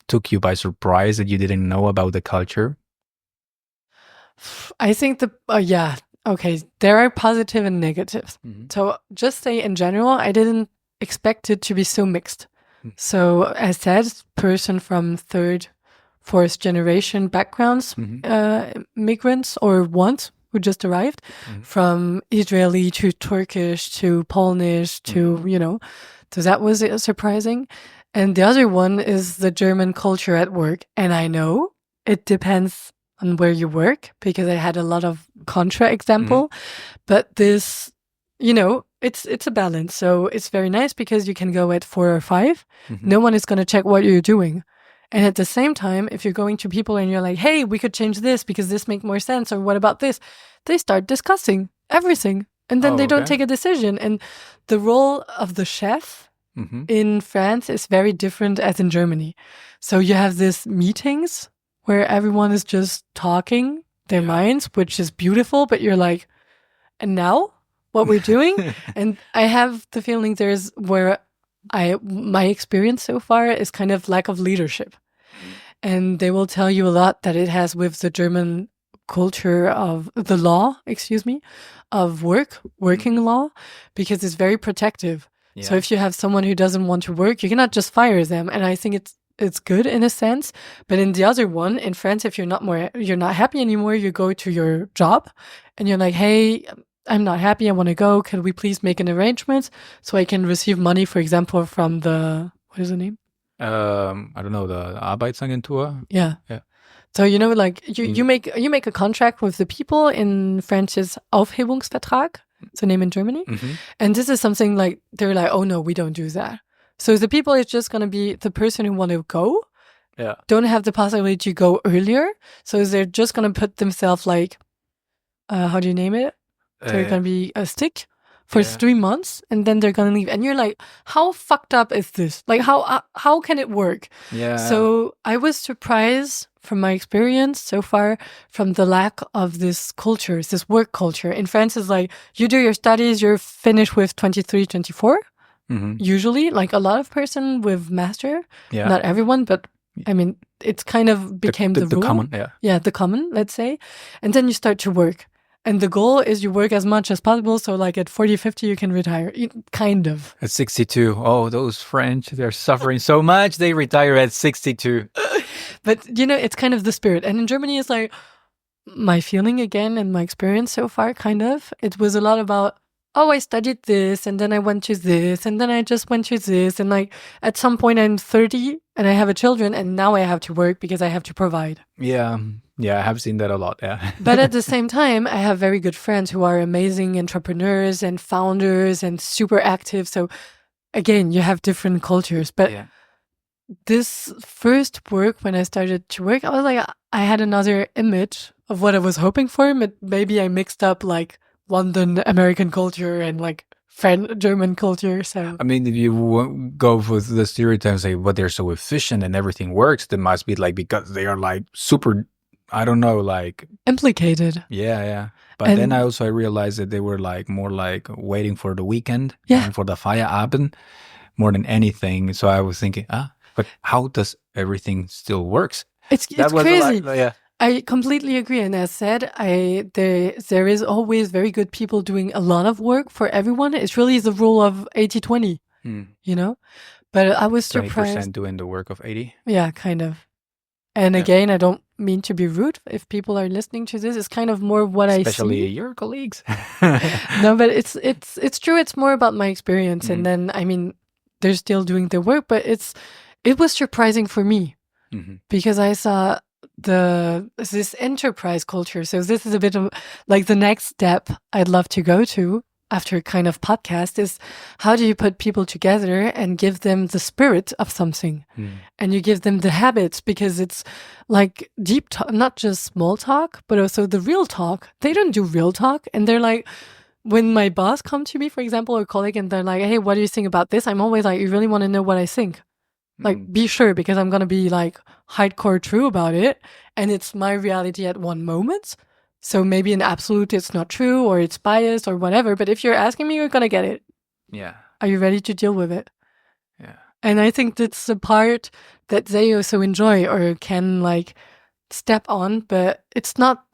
took you by surprise that you didn't know about the culture? I think okay, there are positive and negatives. So just say in general, I didn't expect it to be so mixed. So as said, person from third, fourth generation backgrounds, migrants or ones who just arrived, from Israeli to Turkish to Polish to, so that was surprising. And the other one is the German culture at work. And I know it depends on where you work, because I had a lot of contra example, but this, it's a balance. So it's very nice because you can go at 4 or 5. No one is going to check what you're doing. And at the same time, if you're going to people and you're like, hey, we could change this because this makes more sense, or what about this? They start discussing everything. And then they don't take a decision. And the role of the chef in France is very different as in Germany. So you have these meetings where everyone is just talking their minds, which is beautiful, but you're like, and now what we're doing? And I have the feeling there's where my experience so far is kind of lack of leadership. And they will tell you a lot that it has with the German culture of the law, of working law, because it's very protective. Yeah. So if you have someone who doesn't want to work, you cannot just fire them. And I think it's good in a sense. But in the other one, in France, if you're not happy anymore, you go to your job and you're like, hey, I'm not happy, I want to go. Can we please make an arrangement so I can receive money, for example, from the, what is the name? I don't know, the Arbeitsagentur. Yeah. So you make a contract with the people. In French is Aufhebungsvertrag, it's the name in Germany. And this is something they're like, oh no, we don't do that. So the people is just going to be the person who want to go, don't have the possibility to go earlier. So they're just going to put themselves how do you name it? They're going to be a stick for 3 months, and then they're going to leave. And you're like, how fucked up is this? How can it work? Yeah. So I was surprised from my experience so far from the lack of this culture, this work culture. In France, it's like, you do your studies, you're finished with 23, 24. Usually, a lot of person with master, not everyone, but I mean, it's kind of became the rule. Common, the common, let's say. And then you start to work. And the goal is you work as much as possible. So at 40, 50, you can retire. Kind of. At 62. Oh, those French, they're suffering so much. They retire at 62. But, it's kind of the spirit. And in Germany, it's my feeling again and my experience so far, kind of. It was a lot about oh, I studied this and then I went to this and then I just went to this. And like at some point I'm 30 and I have a children and now I have to work because I have to provide. Yeah. Yeah, I have seen that a lot. Yeah. But at the same time, I have very good friends who are amazing entrepreneurs and founders and super active. So again, you have different cultures. But this first work, when I started to work, I was like, I had another image of what I was hoping for. But maybe I mixed up like London American culture and like German culture. So I mean, if you go with the stereotypes, say, but they're so efficient and everything works, they must be like because they are like super, I don't know, like implicated. Yeah. But then I realized that they were like more like waiting for the weekend and for the Feierabend more than anything. So I was thinking, but how does everything still works? It's crazy. I completely agree. And as said, there is always very good people doing a lot of work for everyone. It's really the rule of 80-20, you know? But I was surprised. 20% doing the work of 80? Yeah, kind of. And again, I don't mean to be rude if people are listening to this. It's kind of more what I see. Especially your colleagues. No, but it's true. It's more about my experience. And then, I mean, they're still doing their work, but it was surprising for me because I saw this enterprise culture. So this is a bit of like the next step I'd love to go to after kind of podcast is how do you put people together and give them the spirit of something and you give them the habits, because it's like deep talk, not just small talk, but also the real talk. They don't do real talk. And they're like, when my boss come to me, for example, or colleague, and they're like, hey, what do you think about this? I'm always like, you really want to know what I think? Like, be sure, because I'm going to be like hardcore true about it. And it's my reality at one moment. So maybe in absolute, it's not true or it's biased or whatever. But if you're asking me, you're going to get it. Yeah. Are you ready to deal with it? Yeah. And I think that's the part that they also enjoy or can like step on, but it's not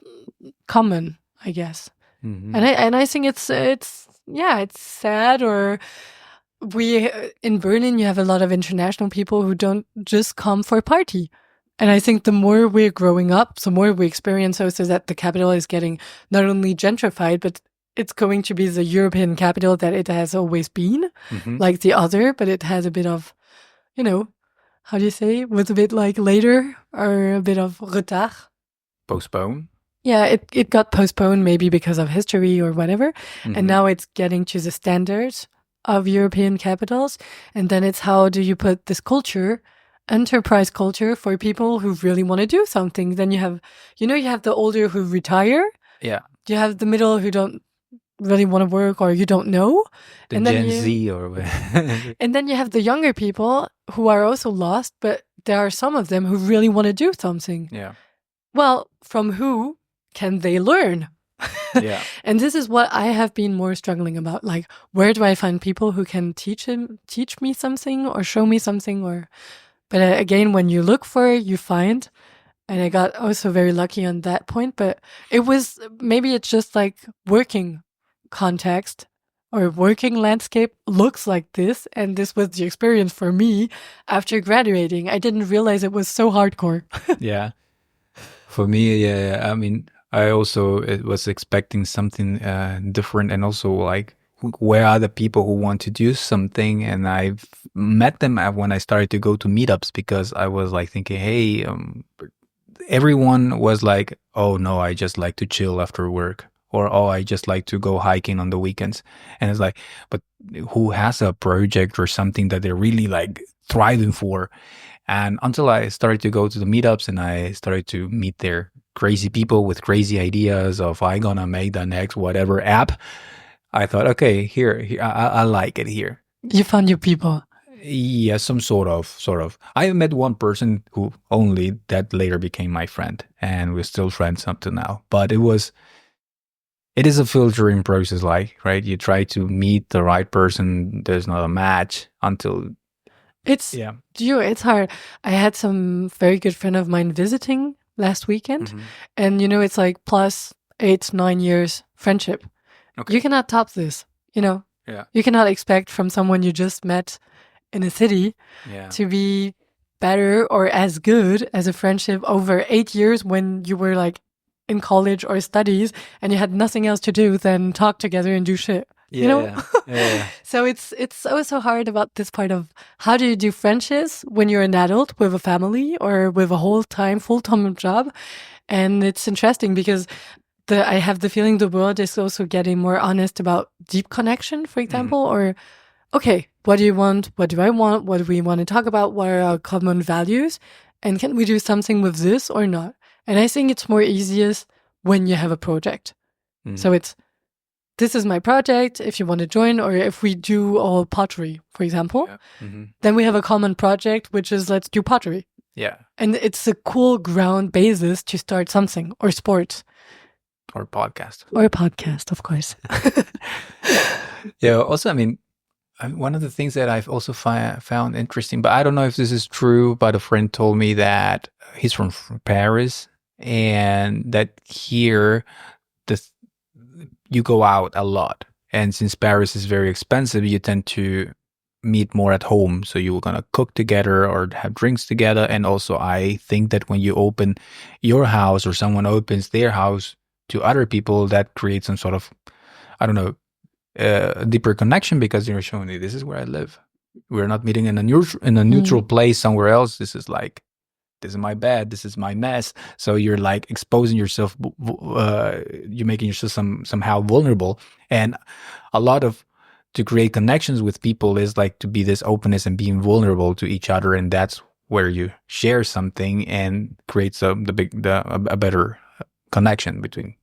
common, I guess. And I think it's sad. Or in Berlin, you have a lot of international people who don't just come for a party. And I think the more we're growing up, the more we experience also that the capital is getting not only gentrified, but it's going to be the European capital that it has always been, like the other, but it has a bit of, you know, how do you say, was a bit like later or a bit of retard. Postpone. Yeah, it got postponed maybe because of history or whatever. And now it's getting to the standards of European capitals. And then it's how do you put this culture, enterprise culture, for people who really want to do something. Then you have the older who retire. Yeah. You have the middle who don't really want to work or you don't know. The Gen Z or and then you have the younger people who are also lost, but there are some of them who really want to do something. Yeah. Well, from who can they learn? Yeah. And this is what I have been more struggling about. Like, where do I find people who can teach me something or show me something? But again, when you look for it, you find. And I got also very lucky on that point. But maybe it's just like working context or working landscape looks like this. And this was the experience for me after graduating. I didn't realize it was so hardcore. Yeah. For me, yeah. I mean, I also was expecting something different, and also like where are the people who want to do something? And I've met them when I started to go to meetups, because I was like thinking, hey, everyone was like, oh no, I just like to chill after work, or oh, I just like to go hiking on the weekends. And it's like, but who has a project or something that they're really like thriving for? And until I started to go to the meetups and I started to meet their crazy people with crazy ideas of I'm gonna make the next whatever app, I thought, okay, here I like it here. You found your people. Yeah, some sort of. I met one person who only that later became my friend, and we're still friends up to now. But it is a filtering process, like, right? You try to meet the right person, there's not a match until it's hard. I had some very good friend of mine visiting last weekend, and it's like plus 8-9 years friendship. Okay. You cannot top this, Yeah. You cannot expect from someone you just met in a city to be better or as good as a friendship over 8 years when you were like in college or studies and you had nothing else to do than talk together and do shit. you know? Yeah. So it's also hard about this part of how do you do friendships when you're an adult with a family or with a full-time job. And it's interesting because I have the feeling the world is also getting more honest about deep connection, for example, or okay, what do you want? What do I want? What do we want to talk about? What are our common values? And can we do something with this or not? And I think it's more easiest when you have a project. So this is my project, if you want to join, or if we do all pottery, for example, then we have a common project, which is let's do pottery. Yeah. And it's a cool ground basis to start something, or sports. Or a podcast. Or a podcast, of course. Yeah, also, I mean, one of the things that I've also found interesting, but I don't know if this is true, but a friend told me that he's from Paris and that here you go out a lot. And since Paris is very expensive, you tend to meet more at home. So you're going to cook together or have drinks together. And also I think that when you open your house or someone opens their house to other people, that creates some sort of, I don't know, a deeper connection because you're showing me this is where I live. We're not meeting in a neutral place somewhere else. This is my bed. This is my mess. So you're like exposing yourself. You're making yourself somehow vulnerable. And a lot of to create connections with people is like to be this openness and being vulnerable to each other, and that's where you share something and creates a better connection between.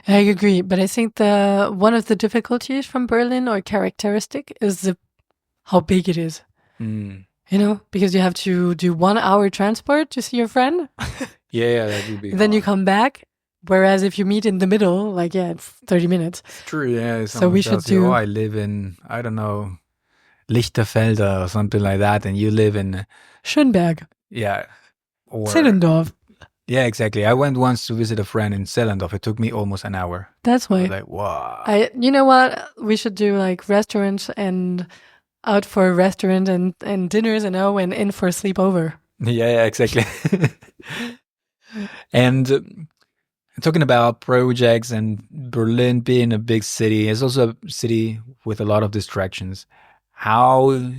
I agree, but I think one of the difficulties from Berlin or characteristic is how big it is. You know, because you have to do 1 hour transport to see your friend. Yeah, that would be. Then you come back. Whereas if you meet in the middle, like, it's 30 minutes. True, yeah. So we should do. Oh, I live in, I don't know, Lichterfelde or something like that, and you live in Schönberg. Yeah. Or Zehlendorf. Yeah, exactly. I went once to visit a friend in Zehlendorf. It took me almost an hour. That's why. I was like, wow. You know what? We should do like restaurants and out for a restaurant and dinners and in for a sleepover. Yeah, exactly. And talking about projects and Berlin being a big city, it's also a city with a lot of distractions. How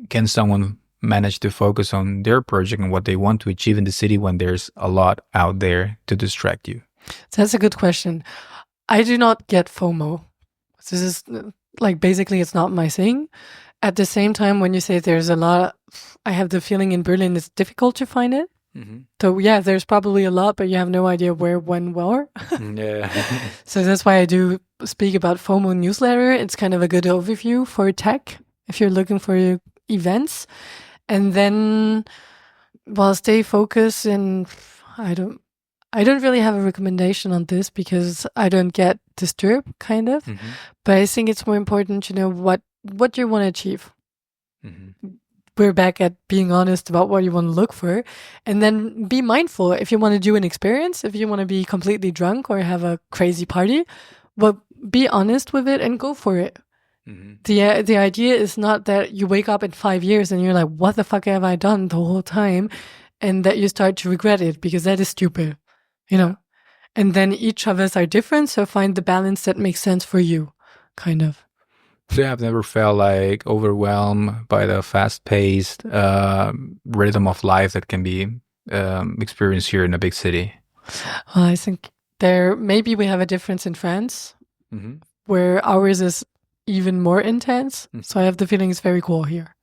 can someone manage to focus on their project and what they want to achieve in the city when there's a lot out there to distract you? That's a good question. I do not get FOMO. This is like basically it's not my thing. At the same time, when you say there's a lot, I have the feeling in Berlin it's difficult to find it. So yeah, there's probably a lot, but you have no idea where, when, where. Yeah. So that's why I do speak about FOMO newsletter. It's kind of a good overview for tech if you're looking for events. And then, stay focused. And I don't really have a recommendation on this because I don't get disturbed, kind of. But I think it's more important to know what you want to achieve. We're back at being honest about what you want to look for, and then be mindful. If you want to do an experience, if you want to be completely drunk or have a crazy party, well, be honest with it and go for it. The idea is not that you wake up in 5 years and you're like, what the fuck have I done the whole time? And that you start to regret it because that is stupid, you know? And then each of us are different. So find the balance that makes sense for you, kind of. So I've never felt like overwhelmed by the fast-paced rhythm of life that can be experienced here in a big city. Well, I think maybe we have a difference in France, where ours is even more intense. So I have the feeling it's very cool here.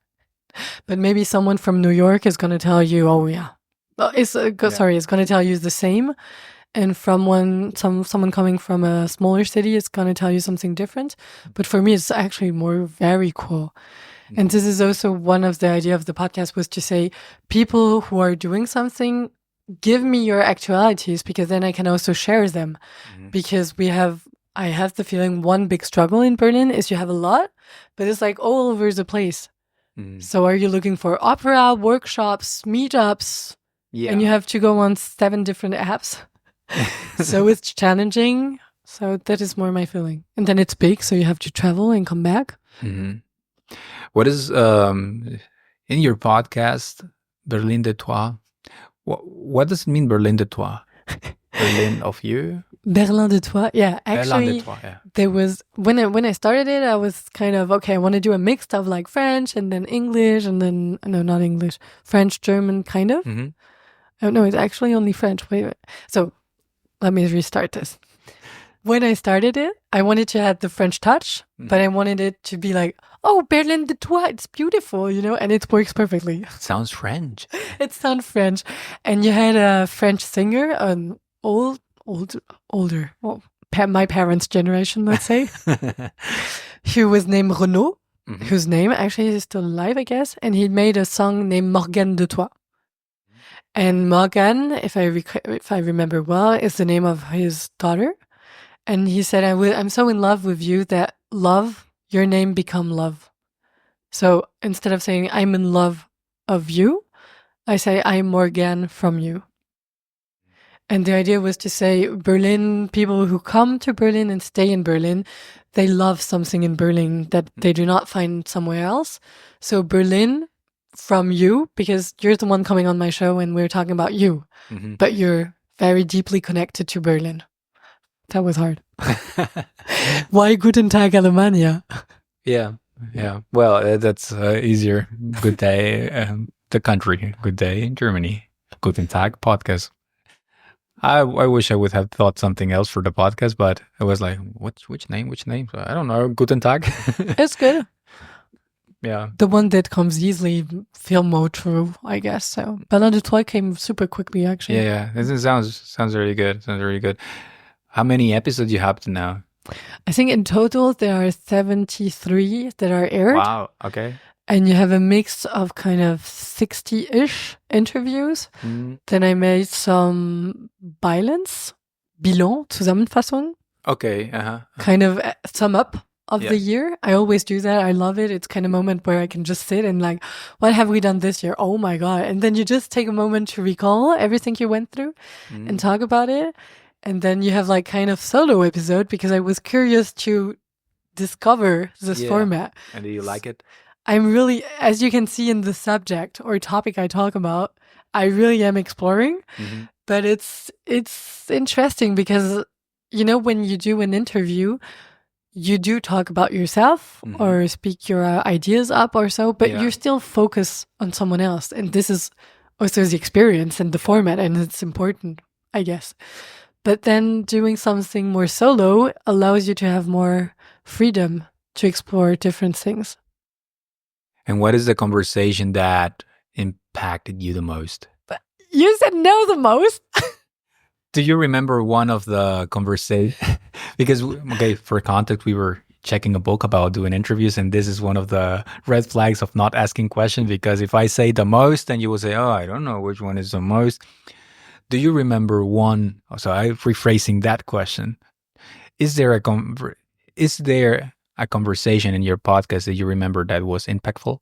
But maybe someone from New York is going to tell you, oh yeah, it's going to tell you the same. And from someone coming from a smaller city is going to tell you something different. But for me, it's actually very cool. And this is also one of the idea of the podcast was to say, people who are doing something, give me your actualities because then I can also share them. Because I have the feeling one big struggle in Berlin is you have a lot, but it's like all over the place. So are you looking for opera, workshops, meetups? Yeah. And you have to go on 7 different apps. So it's challenging. So that is more my feeling. And then it's big, so you have to travel and come back. What is, in your podcast, Berlin de Toi, what does it mean, Berlin de Toi? Berlin of you? Berlin de toi. Yeah, actually, Berlin de toi, yeah. there was when I started it, I was kind of okay. I want to do a mix of like French and then English and then no, not English, French, German, kind of. Mm-hmm. Oh no, it's actually only French. Wait. So let me restart this. When I started it, I wanted to have the French touch, but I wanted it to be like, oh, Berlin de toi, it's beautiful, you know, and it works perfectly. Sounds French. It sounds French. And you had a French singer, an older, well, my parents' generation, let's say, who was named Renaud, whose name actually is still alive, I guess. And he made a song named Morgane de toi. And Morgane, if I remember well, is the name of his daughter. And he said, I'm so in love with you that your name become love. So instead of saying I'm in love of you, I say I'm Morgane from you. And the idea was to say Berlin, people who come to Berlin and stay in Berlin, they love something in Berlin that they do not find somewhere else. So Berlin from you, because you're the one coming on my show and we're talking about you, but you're very deeply connected to Berlin. That was hard. Why Guten Tag, Alemania? Yeah. Well, that's easier. Good day, the country. Good day in Germany. Guten Tag podcast. I wish I would have thought something else for the podcast, but I was like, which name? So I don't know. Guten Tag. It's good. Yeah. The one that comes easily feel more true, I guess. So Berlin de toi came super quickly, actually. Yeah. This sounds really good. Sounds really good. How many episodes you have to now? I think in total there are 73 that are aired. Wow, okay. And you have a mix of kind of 60-ish interviews. Then I made some bilan, Zusammenfassung. Okay, Kind of sum up of the year. I always do that. I love it. It's kind of a moment where I can just sit and like, what have we done this year? Oh my God. And then you just take a moment to recall everything you went through and talk about it. And then you have like kind of solo episode because I was curious to discover this format. And do you like it? I'm really, as you can see in the subject or topic I talk about, I really am exploring. But it's interesting because, you know, when you do an interview, you do talk about yourself or speak your ideas up or so, but you're still focused on someone else. And this is also the experience and the format, and it's important, I guess. But then doing something more solo allows you to have more freedom to explore different things. And what is the conversation that impacted you the most? You said no the most? Do you remember one of the conversations? Because, okay, for context, we were checking a book about doing interviews, and this is one of the red flags of not asking questions, because if I say the most, then you will say, oh, I don't know which one is the most. Do you remember one? So I'm rephrasing that question. Is there a conversation in your podcast that you remember that was impactful?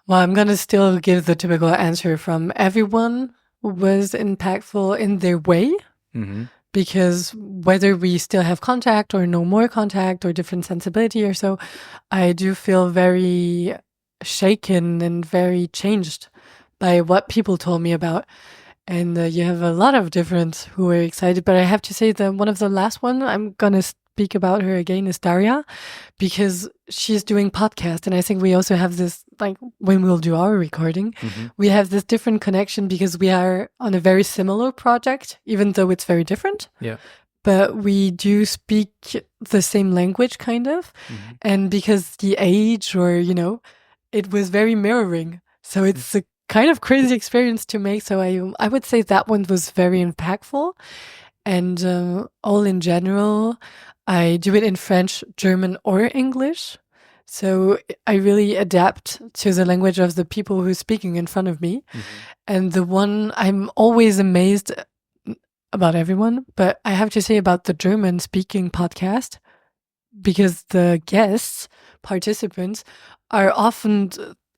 Well, I'm going to still give the typical answer from everyone was impactful in their way. Because whether we still have contact or no more contact or different sensibility or so, I do feel very shaken and very changed by what people told me about. And you have a lot of different who are excited. But I have to say that one of the last one, I'm going to speak about her again, is Daria, because she's doing podcast. And I think we also have this, like when we'll do our recording, we have this different connection because we are on a very similar project, even though it's very different. Yeah. But we do speak the same language, kind of. And because the age or, you know, it was very mirroring. So it's a kind of crazy experience to make. So I would say that one was very impactful. And all in general, I do it in French, German, or English. So I really adapt to the language of the people who are speaking in front of me. And the one I'm always amazed about everyone, but I have to say about the German speaking podcast, because the guests, participants, are often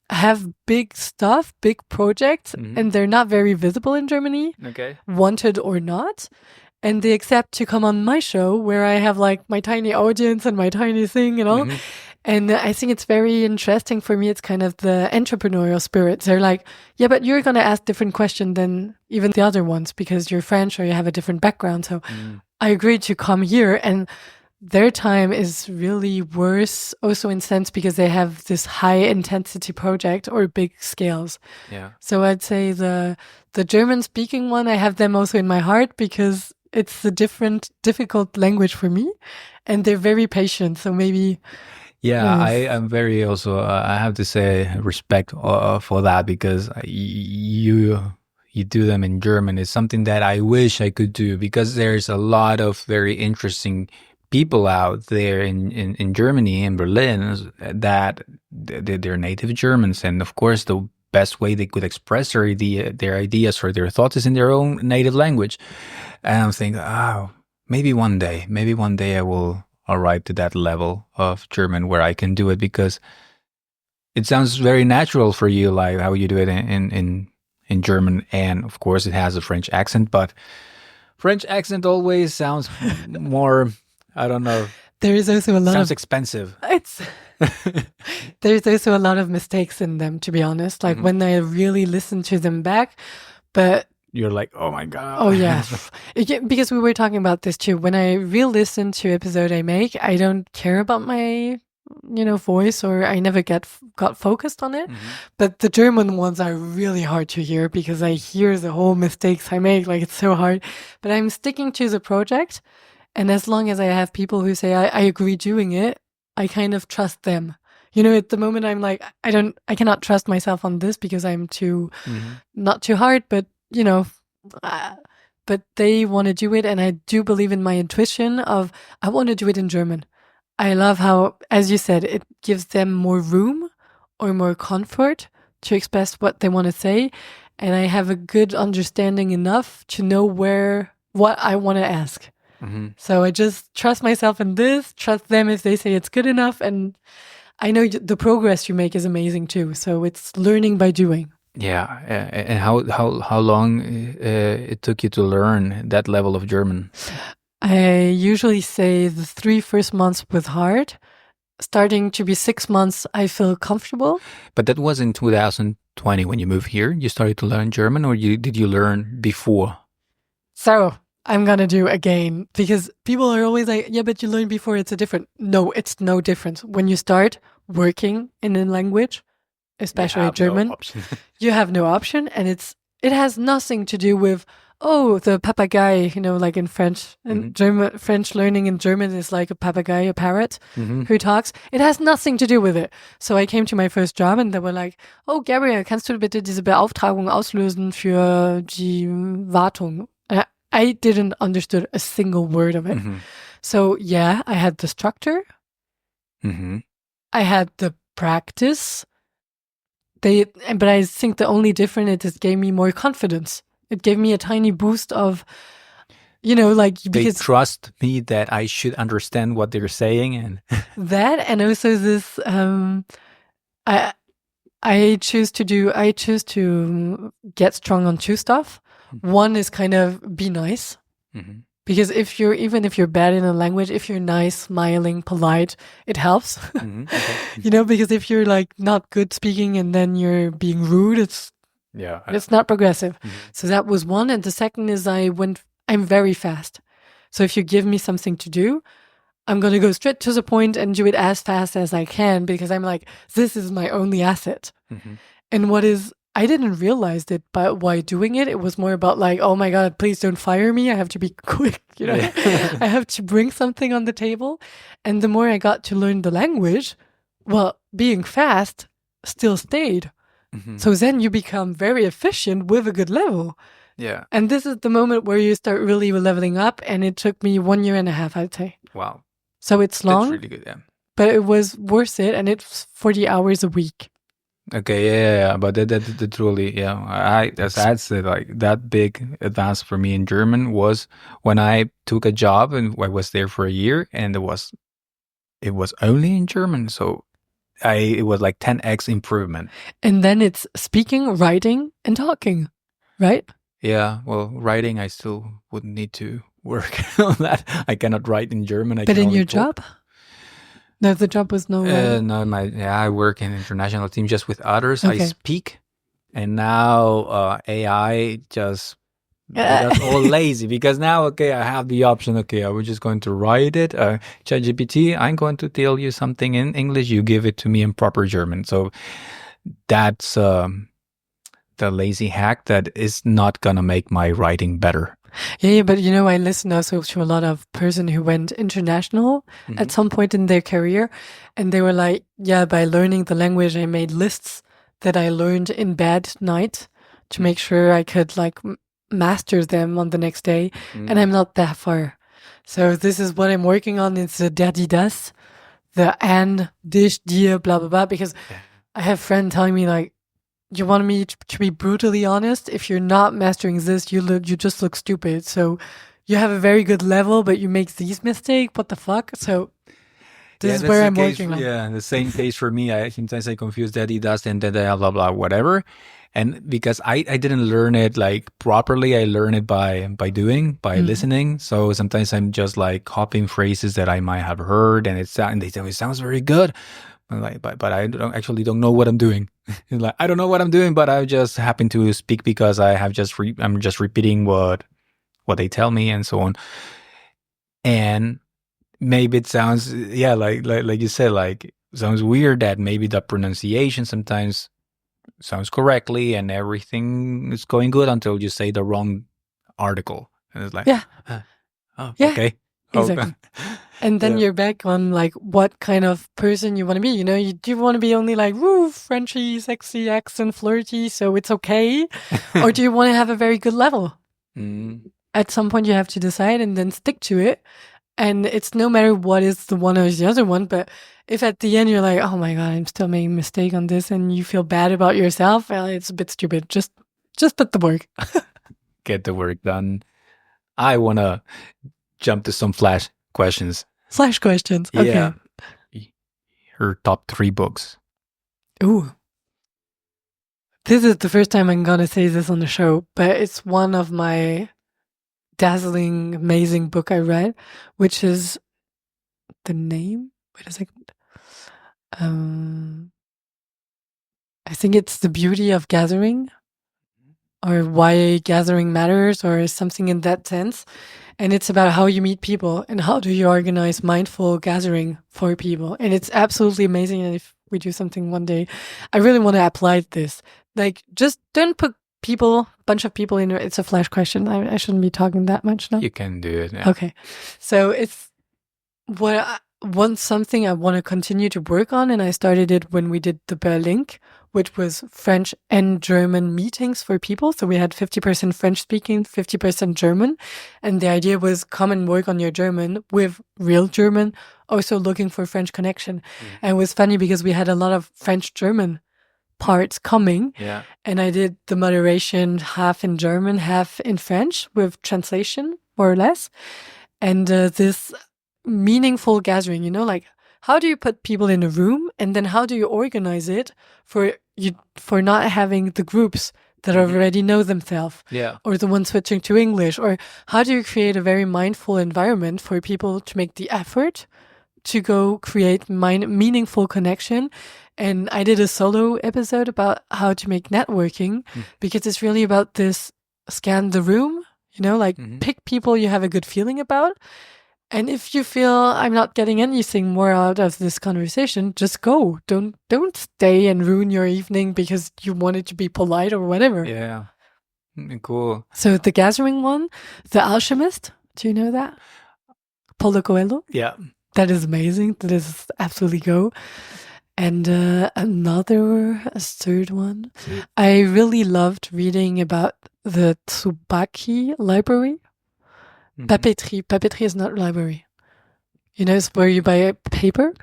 have big stuff, big projects, and they're not very visible in Germany, wanted or not. And they accept to come on my show where I have like my tiny audience and my tiny thing, you know. And I think it's very interesting for me. It's kind of the entrepreneurial spirit. They're like, yeah, but you're going to ask different questions than even the other ones because you're French or you have a different background. So I agreed to come here, and their time is really worse also in sense because they have this high intensity project or big scales. Yeah. So I'd say the German speaking one, I have them also in my heart because it's a difficult language for me, and they're very patient. So maybe... Yeah, I am very also, I have to say respect for that because you do them in German is something that I wish I could do because there's a lot of very interesting people out there in Germany, in Berlin, that they're native Germans. And of course, the best way they could express their ideas or their thoughts is in their own native language. And I'm thinking, maybe one day I will arrive to that level of German where I can do it because it sounds very natural for you, like how you do it in German. And of course, it has a French accent, but French accent always sounds more, I don't know. There is also a lot sounds expensive. There's also a lot of mistakes in them, to be honest. Like when I really listen to them back, but you're like, oh my God. Oh, yeah. Because we were talking about this too. When I re-listen to episode I make, I don't care about my, voice, or I never got focused on it. But the German ones are really hard to hear because I hear the whole mistakes I make. Like, it's so hard. But I'm sticking to the project. And as long as I have people who say, I agree doing it, I kind of trust them. At the moment I'm like, I cannot trust myself on this because I'm not too hard, but but they want to do it, and I do believe in my intuition of I want to do it in German. I love how, as you said, it gives them more room or more comfort to express what they want to say, and I have a good understanding enough to know what I want to ask. So I just trust myself in this, trust them if they say it's good enough, and I know the progress you make is amazing too. So it's learning by doing. Yeah, and how long it took you to learn that level of German? I usually say the 3 first months was hard. Starting to be 6 months, I feel comfortable. But that was in 2020 when you moved here. You started to learn German, or did you learn before? So I'm gonna do again because people are always like, "Yeah, but you learned before. It's No, it's no difference. When you start working in a language, especially German, you have no option, and it has nothing to do with the papagei, like in French. And French learning in German is like a papagei, a parrot who talks. It has nothing to do with it. So I came to my first job and they were like, "Oh, Gabrielle, kannst du bitte diese Beauftragung auslösen für die Wartung?" And I didn't understood a single word of it. So yeah, I had the structure. I had the practice. But I think the only difference is it gave me more confidence. It gave me a tiny boost of, because they trust me that I should understand what they're saying, and that, and also this, I choose to get strong on two stuff. One is kind of be nice. Because even if you're bad in a language, if you're nice, smiling, polite, it helps. Okay. Because if you're like not good speaking and then you're being rude, it's not progressive. So that was one. And the second is I'm very fast. So if you give me something to do, I'm going to go straight to the point and do it as fast as I can because I'm like, this is my only asset. And I didn't realize it, but while doing it, it was more about like, oh my God, please don't fire me. I have to be quick, I have to bring something on the table. And the more I got to learn the language, being fast still stayed. So then you become very efficient with a good level. Yeah. And this is the moment where you start really leveling up. And it took me 1.5 years, I'd say. Wow. So it's long. That's really good, yeah. But it was worth it. And it's 40 hours a week. Okay, yeah, but that truly, as I said, like that big advance for me in German was when I took a job and I was there for a year, and it was only in German, so it was like 10x improvement. And then it's speaking, writing, and talking, right? Yeah, well, writing I still would need to work on that. I cannot write in German. But in your job? No, the job was no. No, I work in international team just with others. Okay. I speak, and now AI just made us all lazy because now, I have the option. I was just going to write it. ChatGPT, I'm going to tell you something in English. You give it to me in proper German. So that's the lazy hack that is not gonna make my writing better. Yeah, but I listen also to a lot of person who went international at some point in their career, and they were like, by learning the language, I made lists that I learned in bed night to make sure I could master them on the next day, and I'm not that far. So this is what I'm working on. It's the der, die, das, the and, dich, dir, blah, blah, blah, because I have friends telling me you want me to be brutally honest? If you're not mastering this, you just look stupid. So you have a very good level, but you make these mistakes. What the fuck? So this is where I'm working on. Yeah, the same case for me. Sometimes I confuse daddy dust and blah, blah, blah, whatever. And because I didn't learn it properly, I learned it by doing, by listening. So sometimes I'm just copying phrases that I might have heard, and they tell me it sounds very good. But I don't know what I'm doing. I don't know what I'm doing, but I just happen to speak because I'm just repeating what they tell me and so on. And maybe it sounds like you said, sounds weird that maybe the pronunciation sometimes sounds correctly and everything is going good until you say the wrong article, and it's okay. Exactly. And then you're back on what kind of person you want to be. Do you want to be only Frenchy, sexy, accent, flirty, so it's okay? Or do you want to have a very good level? At some point you have to decide and then stick to it. And it's no matter what is the one or the other one, but if at the end you're like, oh my God, I'm still making a mistake on this, and you feel bad about yourself, well, it's a bit stupid. Just put the work. Get the work done. I want to jump to some flash questions. Flash questions. Okay. Yeah. Her top 3 books. Ooh. This is the first time I'm going to say this on the show, but it's one of my dazzling, amazing book I read, which is the name. Wait a second. I think it's The Beauty of Gathering, or Why Gathering Matters, or something in that sense. And it's about how you meet people and how do you organize mindful gathering for people. And it's absolutely amazing. And if we do something one day, I really want to apply this. Just don't put bunch of people in. It's a flash question. I shouldn't be talking that much now. You can do it. Yeah. Okay. So it's something I want to continue to work on. And I started it when we did the Berlink, which was French and German meetings for people. So we had 50% French speaking, 50% German. And the idea was come and work on your German with real German, also looking for French connection. And it was funny because we had a lot of French-German parts coming. Yeah. And I did the moderation half in German, half in French with translation, more or less. And this meaningful gathering, how do you put people in a room, and then how do you organize it for not having the groups that already know themselves, or the ones switching to English, or how do you create a very mindful environment for people to make the effort to go create meaningful connection? And I did a solo episode about how to make networking, because it's really about this scan the room, pick people you have a good feeling about. And if you feel I'm not getting anything more out of this conversation, just go. Don't stay and ruin your evening because you wanted to be polite or whatever. Yeah. Cool. So the gathering one, The Alchemist, do you know that? Paulo Coelho? Yeah. That is amazing. That is absolutely go. And a third one. I really loved reading about the Tsubaki library. Papeterie. Papeterie is not library. It's where you buy paper.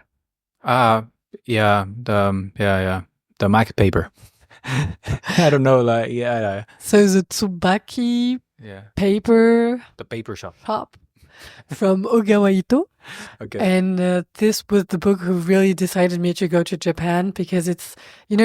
The Mac paper. I don't know, So the Tsubaki paper. The paper shop. from Ogawa Ito. Okay. And this was the book who really decided me to go to Japan because it's,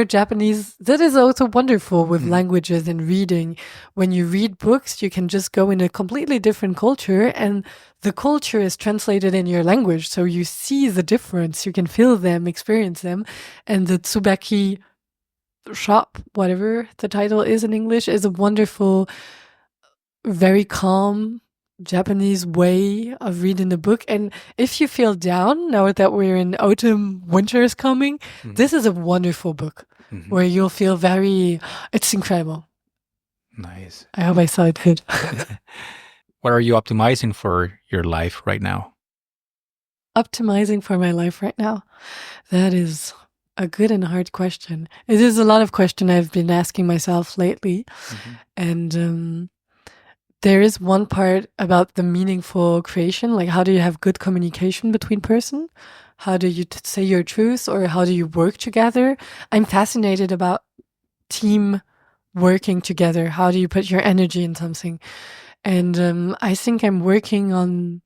Japanese, that is also wonderful with languages and reading. When you read books, you can just go in a completely different culture and the culture is translated in your language. So you see the difference, you can feel them, experience them. And the Tsubaki shop, whatever the title is in English, is a wonderful, very calm Japanese way of reading the book. And if you feel down now that we're in autumn, winter is coming, this is a wonderful book where you'll feel it's incredible. Nice. I hope I saw it good. What are you optimizing for your life right now? Optimizing for my life right now? That is a good and hard question. It is a lot of question I've been asking myself lately. And there is one part about the meaningful creation, like how do you have good communication between person? How do you say your truth, or how do you work together? I'm fascinated about team working together. How do you put your energy in something? And I think I'm working on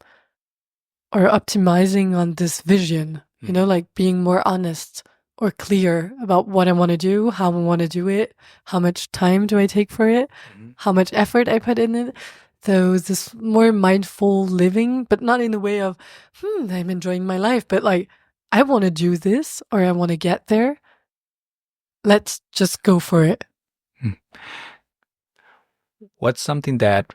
or optimizing on this vision, like being more honest or clear about what I want to do, how I want to do it, how much time do I take for it, how much effort I put in it. So this more mindful living, but not in the way of, I'm enjoying my life, but like, I want to do this or I want to get there. Let's just go for it. What's something that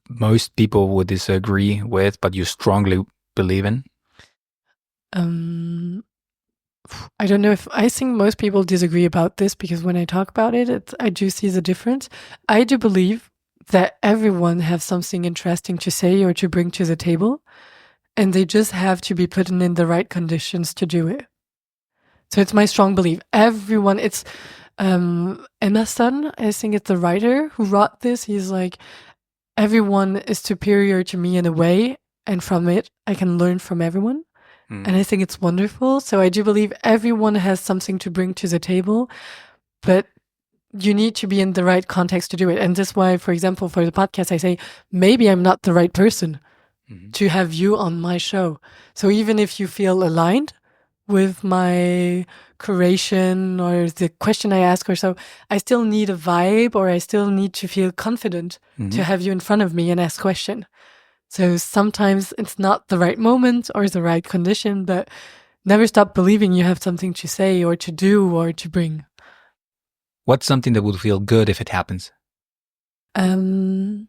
most people would disagree with, but you strongly believe in? I don't know if I think most people disagree about this because when I talk about it, I do see the difference. I do believe that everyone has something interesting to say or to bring to the table, and they just have to be put in the right conditions to do it. So it's my strong belief. Everyone, it's Emerson, I think it's the writer who wrote this. He's like, everyone is superior to me in a way, and from it, I can learn from everyone. And I think it's wonderful. So I do believe everyone has something to bring to the table, but you need to be in the right context to do it. And that's why, for example, for the podcast, I say, maybe I'm not the right person to have you on my show. So even if you feel aligned with my curation or the question I ask or so, I still need a vibe, or I still need to feel confident to have you in front of me and ask question. So sometimes it's not the right moment or the right condition, but never stop believing you have something to say or to do or to bring. What's something that would feel good if it happens? I'm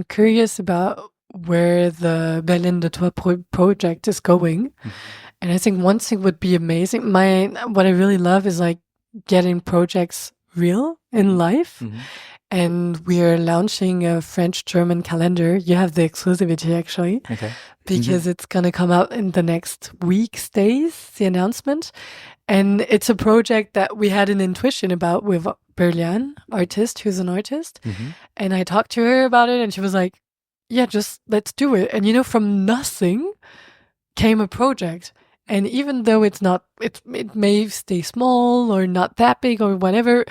curious about where the Berlin de Toi project is going. And I think one thing would be amazing. What I really love is like getting projects real in life. And we are launching a French-German calendar. You have the exclusivity, actually, because it's going to come out in the next week's days, the announcement. And it's a project that we had an intuition about with Berlian, artist, who's an artist. And I talked to her about it, and she was like, yeah, just let's do it. And, from nothing came a project. And even though it may stay small or not that big or whatever,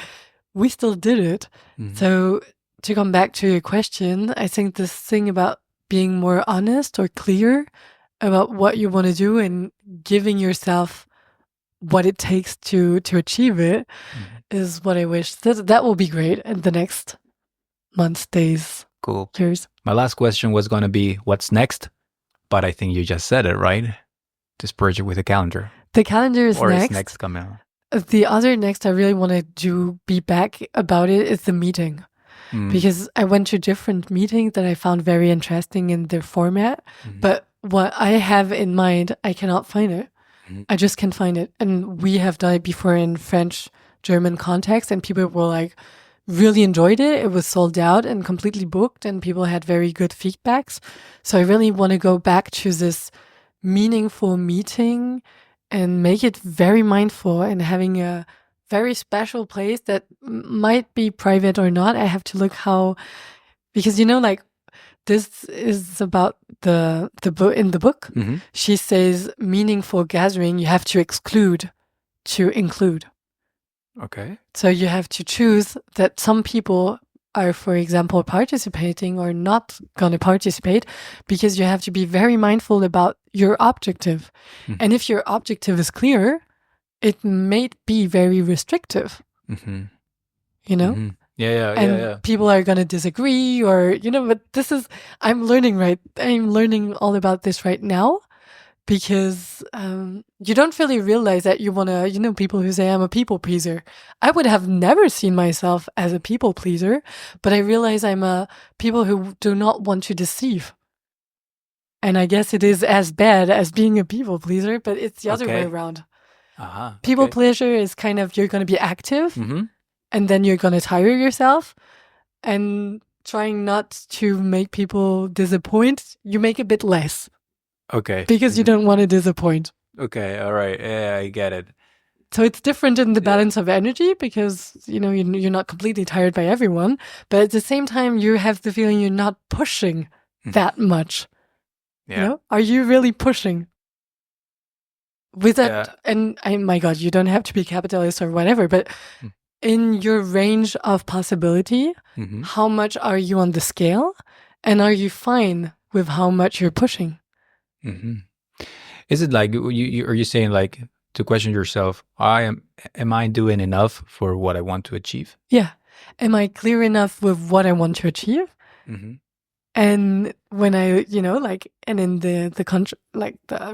we still did it. So to come back to your question, I think this thing about being more honest or clear about what you want to do and giving yourself what it takes to achieve it is what I wish. That will be great in the next months, days, cool. years. My last question was going to be, what's next? But I think you just said it, right? This project with the calendar. The calendar is next. Or is next coming out? The other next I really want to be back about it is the meeting. Because I went to different meetings that I found very interesting in their format. But what I have in mind, I cannot find it. I just can't find it. And we have done it before in French-German context, and people were like, really enjoyed it. It was sold out and completely booked, and people had very good feedbacks. So I really want to go back to this meaningful meeting and make it very mindful and having a very special place that might be private or not. I have to look because this is about the book in the book. She says meaningful gathering, you have to exclude to include. Okay. So you have to choose that some people are, for example, participating or not going to participate, because you have to be very mindful about your objective. And if your objective is clear, it may be very restrictive, you know? And people are going to disagree, or, but I'm learning all about this right now, because you don't really realize that you want to, people who say I'm a people pleaser. I would have never seen myself as a people pleaser, but I realize I'm a people who do not want to deceive. And I guess it is as bad as being a people pleaser, but it's the other way around. People pleaser is kind of, you're going to be active, and then you're going to tire yourself, and trying not to make people disappoint, you make a bit less. Okay. Because you don't want to disappoint. Okay, all right. Yeah, I get it. So it's different in the balance of energy, because, you're not completely tired by everyone, but at the same time, you have the feeling you're not pushing that much. Yeah. Are you really pushing? With that, and my God, you don't have to be capitalist or whatever, but in your range of possibility, how much are you on the scale? And are you fine with how much you're pushing? Is it like, are you saying like to question yourself, am I doing enough for what I want to achieve? Yeah. Am I clear enough with what I want to achieve? And when I, and in the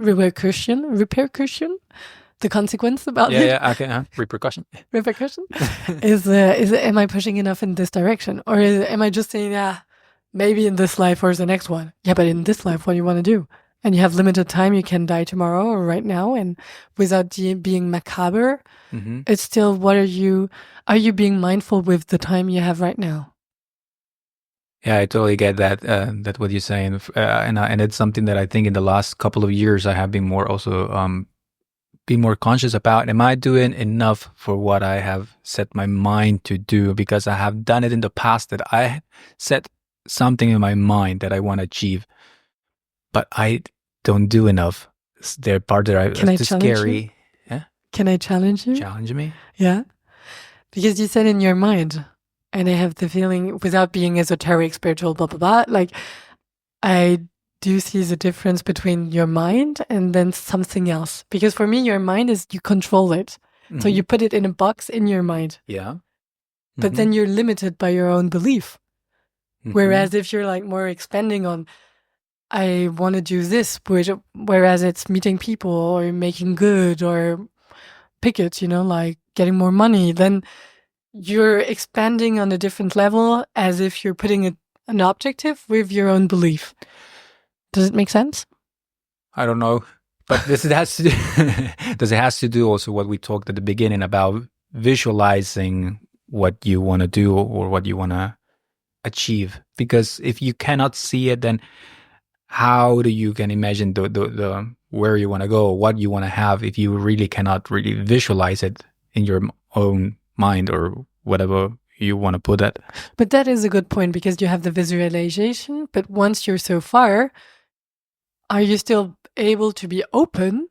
repercussion, the consequence about it. Yeah, okay, repercussion is am I pushing enough in this direction, or am I just saying, maybe in this life or the next one? Yeah, but in this life, what do you want to do? And you have limited time. You can die tomorrow or right now, and without being macabre, it's still, what are you being mindful with the time you have right now? Yeah, I totally get that. That's what you're saying, and it's something that I think in the last couple of years I have been more also be more conscious about. Am I doing enough for what I have set my mind to do? Because I have done it in the past, that I set something in my mind that I want to achieve, but I don't do enough. They're part that it's too scary. Yeah. Can I challenge you? Challenge me? Yeah. Because you said in your mind, and I have the feeling, without being esoteric, spiritual, blah, blah, blah, like, I do see the difference between your mind and then something else. Because for me, your mind is, you control it. So you put it in a box in your mind. Yeah. But then you're limited by your own belief. Whereas if you're like more expanding on, I want to do this, whereas it's meeting people or making good or pick it, like getting more money, then you're expanding on a different level, as if you're putting an objective with your own belief. Does it make sense? I don't know. But does it has to do also what we talked at the beginning about visualizing what you want to do or what you want to achieve? Because if you cannot see it, then how do you can imagine the where you want to go, what you want to have, if you really cannot really visualize it in your own mind or whatever you want to put it? But that is a good point, because you have the visualization, but once you're so far, are you still able to be open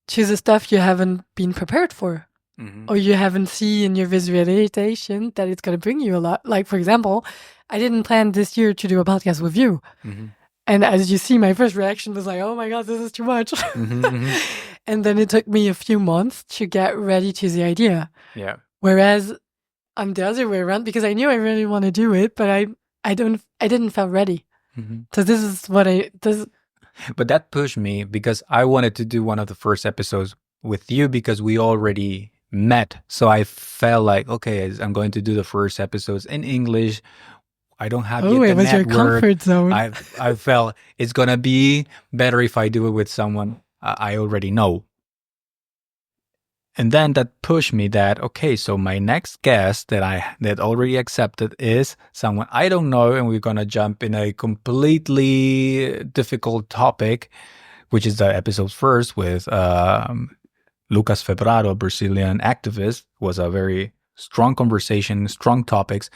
to the stuff you haven't been prepared for? Or you haven't seen in your visualization that it's going to bring you a lot? Like, for example, I didn't plan this year to do a podcast with you. And as you see, my first reaction was like, oh my God, this is too much. And then it took me a few months to get ready to the idea. Yeah. Whereas I'm the other way around, because I knew I really want to do it, but I didn't feel ready. So this is what But that pushed me, because I wanted to do one of the first episodes with you, because we already met. So I felt like, okay, I'm going to do the first episodes in English. I don't have yet the network. It was your comfort zone. I felt it's going to be better if I do it with someone I already know. And then that pushed me that, okay, so my next guest that already accepted is someone I don't know, and we're going to jump in a completely difficult topic, which is the episode first with Lucas Febraro, Brazilian activist. Was a very strong conversation, strong topics,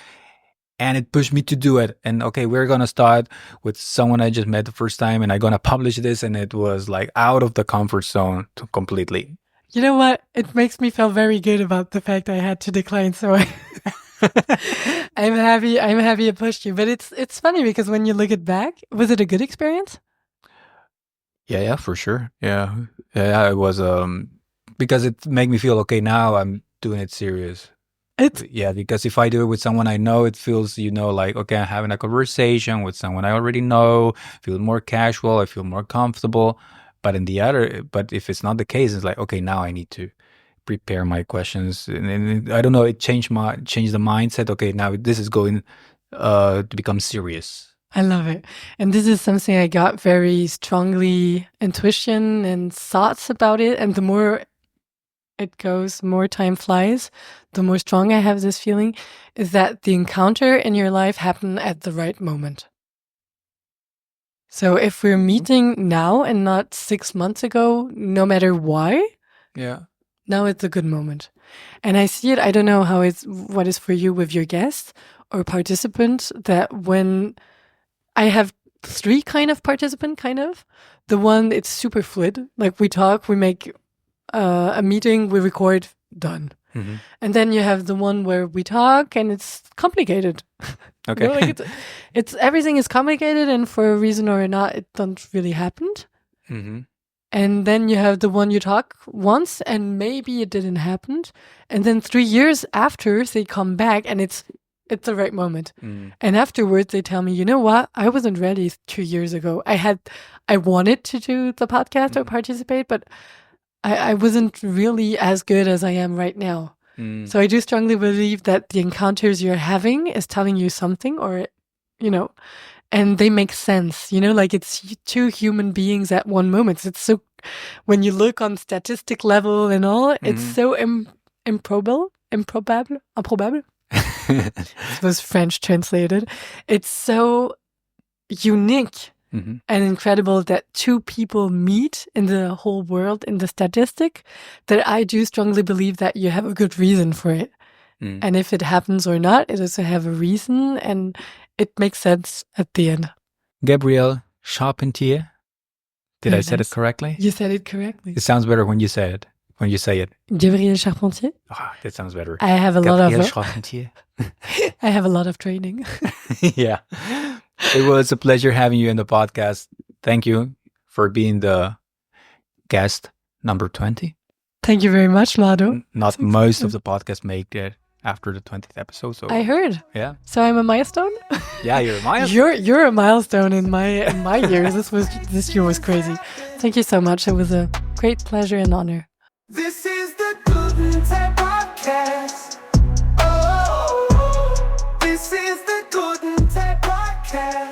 and it pushed me to do it. And okay, we're going to start with someone I just met the first time, and I'm going to publish this, and it was like out of the comfort zone completely. You know what? It makes me feel very good about the fact I had to decline. So I'm happy it pushed you. But it's funny because when you look it back, was it a good experience? Yeah, for sure. Yeah, it was. Because it made me feel okay. Now I'm doing it serious. Because if I do it with someone I know, it feels, like, okay, I'm having a conversation with someone I already know. Feel more casual. I feel more comfortable. But if it's not the case, it's like, okay, now I need to prepare my questions, and I don't know. It changed the mindset. Okay, now this is going to become serious. I love it. And this is something I got very strongly intuition and thoughts about it. And the more it goes, more time flies, the more strong I have this feeling is that the encounter in your life happened at the right moment. So if we're meeting now and not 6 months ago, no matter why, now it's a good moment. And I see it, I don't know what is for you with your guests or participants, that when I have 3 kind of participant, the one, it's super fluid. Like we talk, we make a meeting, we record, done. Mm-hmm. And then you have the one where we talk and it's complicated. Okay. It's everything is complicated, and for a reason or not, it don't really happen. Mm-hmm. And then you have the one you talk once and maybe it didn't happen. And then 3 years after they come back and it's the right moment. Mm. And afterwards they tell me, you know what? I wasn't ready 2 years ago. I wanted to do the podcast or participate, but I wasn't really as good as I am right now. Mm. So I do strongly believe that the encounters you're having is telling you something, or, and they make sense, like it's 2 human beings at one moment. It's so, when you look on statistic level and all, it's so improbable. It was French translated. It's so unique. Mm-hmm. And incredible that 2 people meet in the whole world in the statistic, that I do strongly believe that you have a good reason for it. Mm. And if it happens or not, it does have a reason and it makes sense at the end. Gabrielle Charpentier. Did I say it correctly? You said it correctly. It sounds better when you say it. Gabrielle Charpentier. Oh, that sounds better. I have a lot of Charpentier. I have a lot of training. Yeah. It was a pleasure having you in the podcast. Thank you for being the guest number 20. Thank you very much, Lado. Not most of the podcasts make it after the 20th episode. So I heard. Yeah. So I'm a milestone? Yeah, you're a milestone. You're a milestone in my years. This year was crazy. Thank you so much. It was a great pleasure and honor. This is the Guten Tag podcast. Oh, this is the Guten Tag podcast.